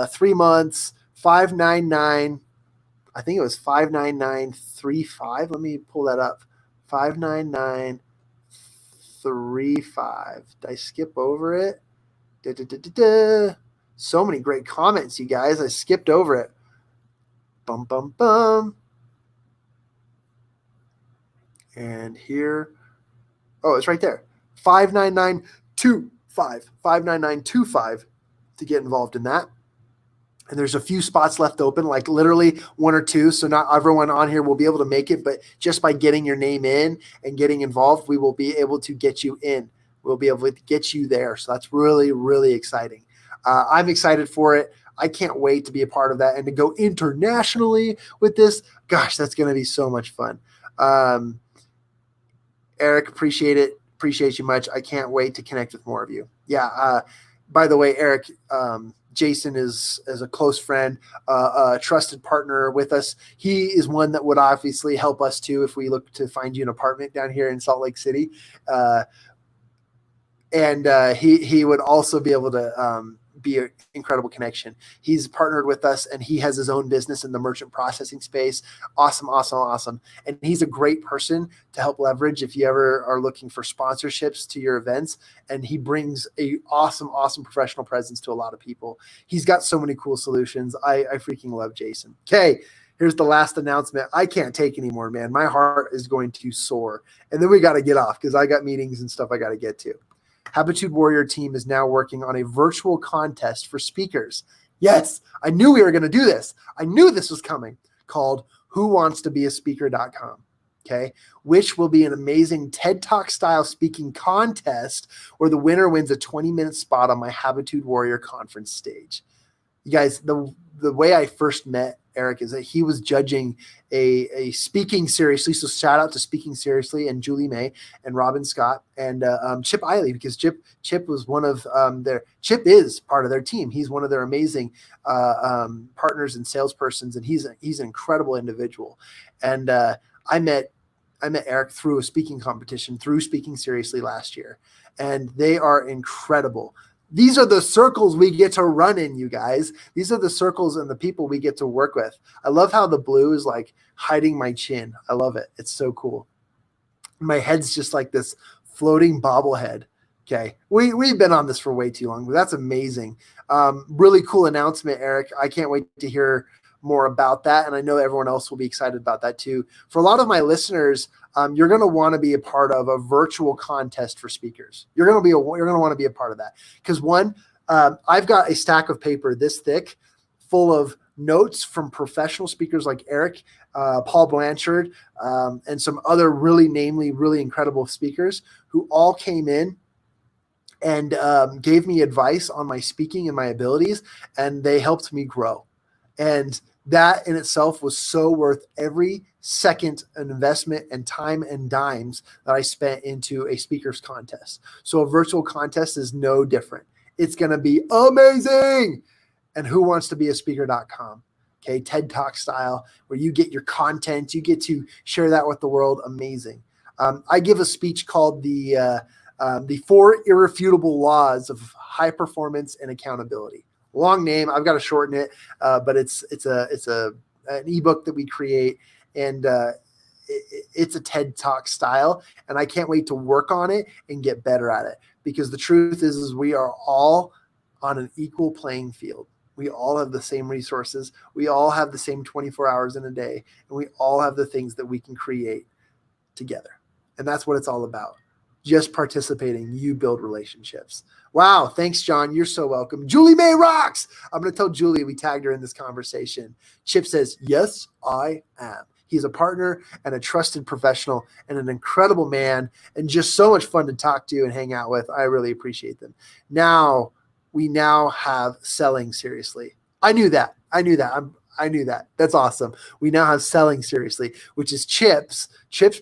3 months, $599. I think it was $599.35. Let me pull that up. $599.35. Did I skip over it? So many great comments, you guys. I skipped over it. Bum, bum, bum. And here. Oh, it's right there. $599.25 to get involved in that. And there's a few spots left open, like literally 1 or 2. So not everyone on here will be able to make it, but just by getting your name in and getting involved, we will be able to get you in. We'll be able to get you there. So that's really, really exciting. I'm excited for it. I can't wait to be a part of that and to go internationally with this. Gosh, that's going to be so much fun. Eric, appreciate it. Appreciate you much. I can't wait to connect with more of you. Yeah. By the way, Eric, Jason is a close friend, a trusted partner with us. He is one that would obviously help us too if we look to find you an apartment down here in Salt Lake City. And he would also be able to be an incredible connection. He's partnered with us and he has his own business in the merchant processing space. Awesome. And he's a great person to help leverage if you ever are looking for sponsorships to your events. And he brings a awesome professional presence to a lot of people. He's got so many cool solutions. I freaking love Jason. Okay. Here's the last announcement. I can't take anymore, man. My heart is going to soar. And then we got to get off because I got meetings and stuff I got to get to. Habitude Warrior team is now working on a virtual contest for speakers. Yes, I knew we were going to do this. I knew this was coming, called whowantstobeaspeaker.com. Okay, which will be an amazing TED Talk style speaking contest where the winner wins a 20-minute spot on my Habitude Warrior conference stage. You guys, the way I first met Eric is that he was judging a Speaking Seriously. So shout out to Speaking Seriously and Julie May and Robin Scott and Chip Eiley, because Chip was one of Chip is part of their team. He's one of their amazing partners and salespersons, and he's an incredible individual. And I met Eric through a speaking competition, through Speaking Seriously last year, and they are incredible. These are the circles we get to run in, you guys. These are the circles and the people we get to work with. I love how the blue is like hiding my chin. I love it. It's so cool. My head's just like this floating bobblehead. Okay. We've been on this for way too long, but that's amazing. Really cool announcement, Eric. I can't wait to hear more about that. And I know everyone else will be excited about that too. For a lot of my listeners, you're going to want to be a part of a virtual contest for speakers. You're going to want to be a part of that. Because one, I've got a stack of paper this thick full of notes from professional speakers like Eric, Paul Blanchard, and some other really incredible speakers who all came in and gave me advice on my speaking and my abilities, and they helped me grow. And that in itself was so worth every second investment and time and dimes that I spent into a speakers contest. So a virtual contest is no different. It's going to be amazing. And who wants to be a speaker.com? Okay. TED Talk style, where you get your content, you get to share that with the world. Amazing. I give a speech called the 4 Irrefutable Laws of High Performance and Accountability. Long name. I've got to shorten it, but it's an ebook that we create, and it's a TED Talk style, and I can't wait to work on it and get better at it, because the truth is we are all on an equal playing field. We all have the same resources. We all have the same 24 hours in a day, and we all have the things that we can create together. And that's what it's all about. Just participating, you build relationships. Wow. Thanks, John. You're so welcome. Julie May rocks. I'm going to tell Julie we tagged her in this conversation. Chip says, yes, I am. He's a partner and a trusted professional and an incredible man, and just so much fun to talk to and hang out with. I really appreciate them. We now have Selling Seriously. I knew that. I knew that. That's awesome. We now have Selling Seriously, which is Chip's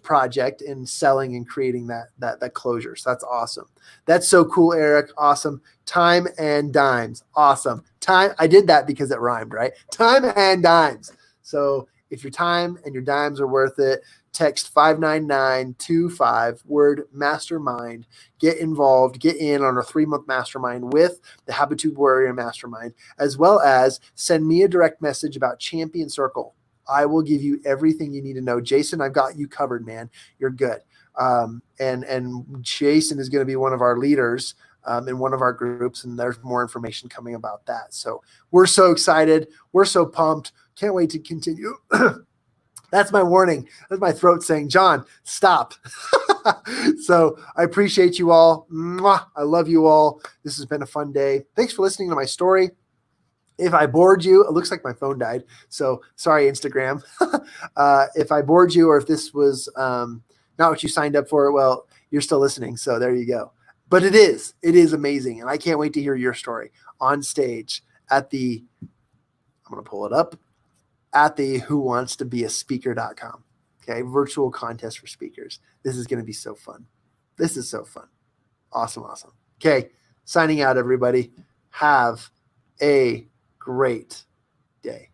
project in selling and creating that closure. So that's awesome. That's so cool, Eric. Awesome. Time and dimes. Awesome. Time. I did that because it rhymed, right? Time and dimes. So if your time and your dimes are worth it, text 59925, word mastermind. Get involved, get in on our 3-month mastermind with the Habitude Warrior Mastermind, as well as send me a direct message about Champion Circle. I will give you everything you need to know. Jason, I've got you covered, man. You're good. And Jason is going to be one of our leaders in one of our groups, and there's more information coming about that. So we're so excited. We're so pumped. Can't wait to continue. That's my warning. That's my throat saying, John, stop. So I appreciate you all. Mwah. I love you all. This has been a fun day. Thanks for listening to my story. If I bored you, it looks like my phone died. So sorry, Instagram. If I bored you, or if this was not what you signed up for, well, you're still listening. So there you go. But it is amazing. And I can't wait to hear your story on stage at I'm going to pull it up, at the whowantstobeaspeaker.com. Okay. Virtual contest for speakers. This is going to be so fun. This is so fun. Awesome. Awesome. Okay. Signing out, everybody. Have a great day.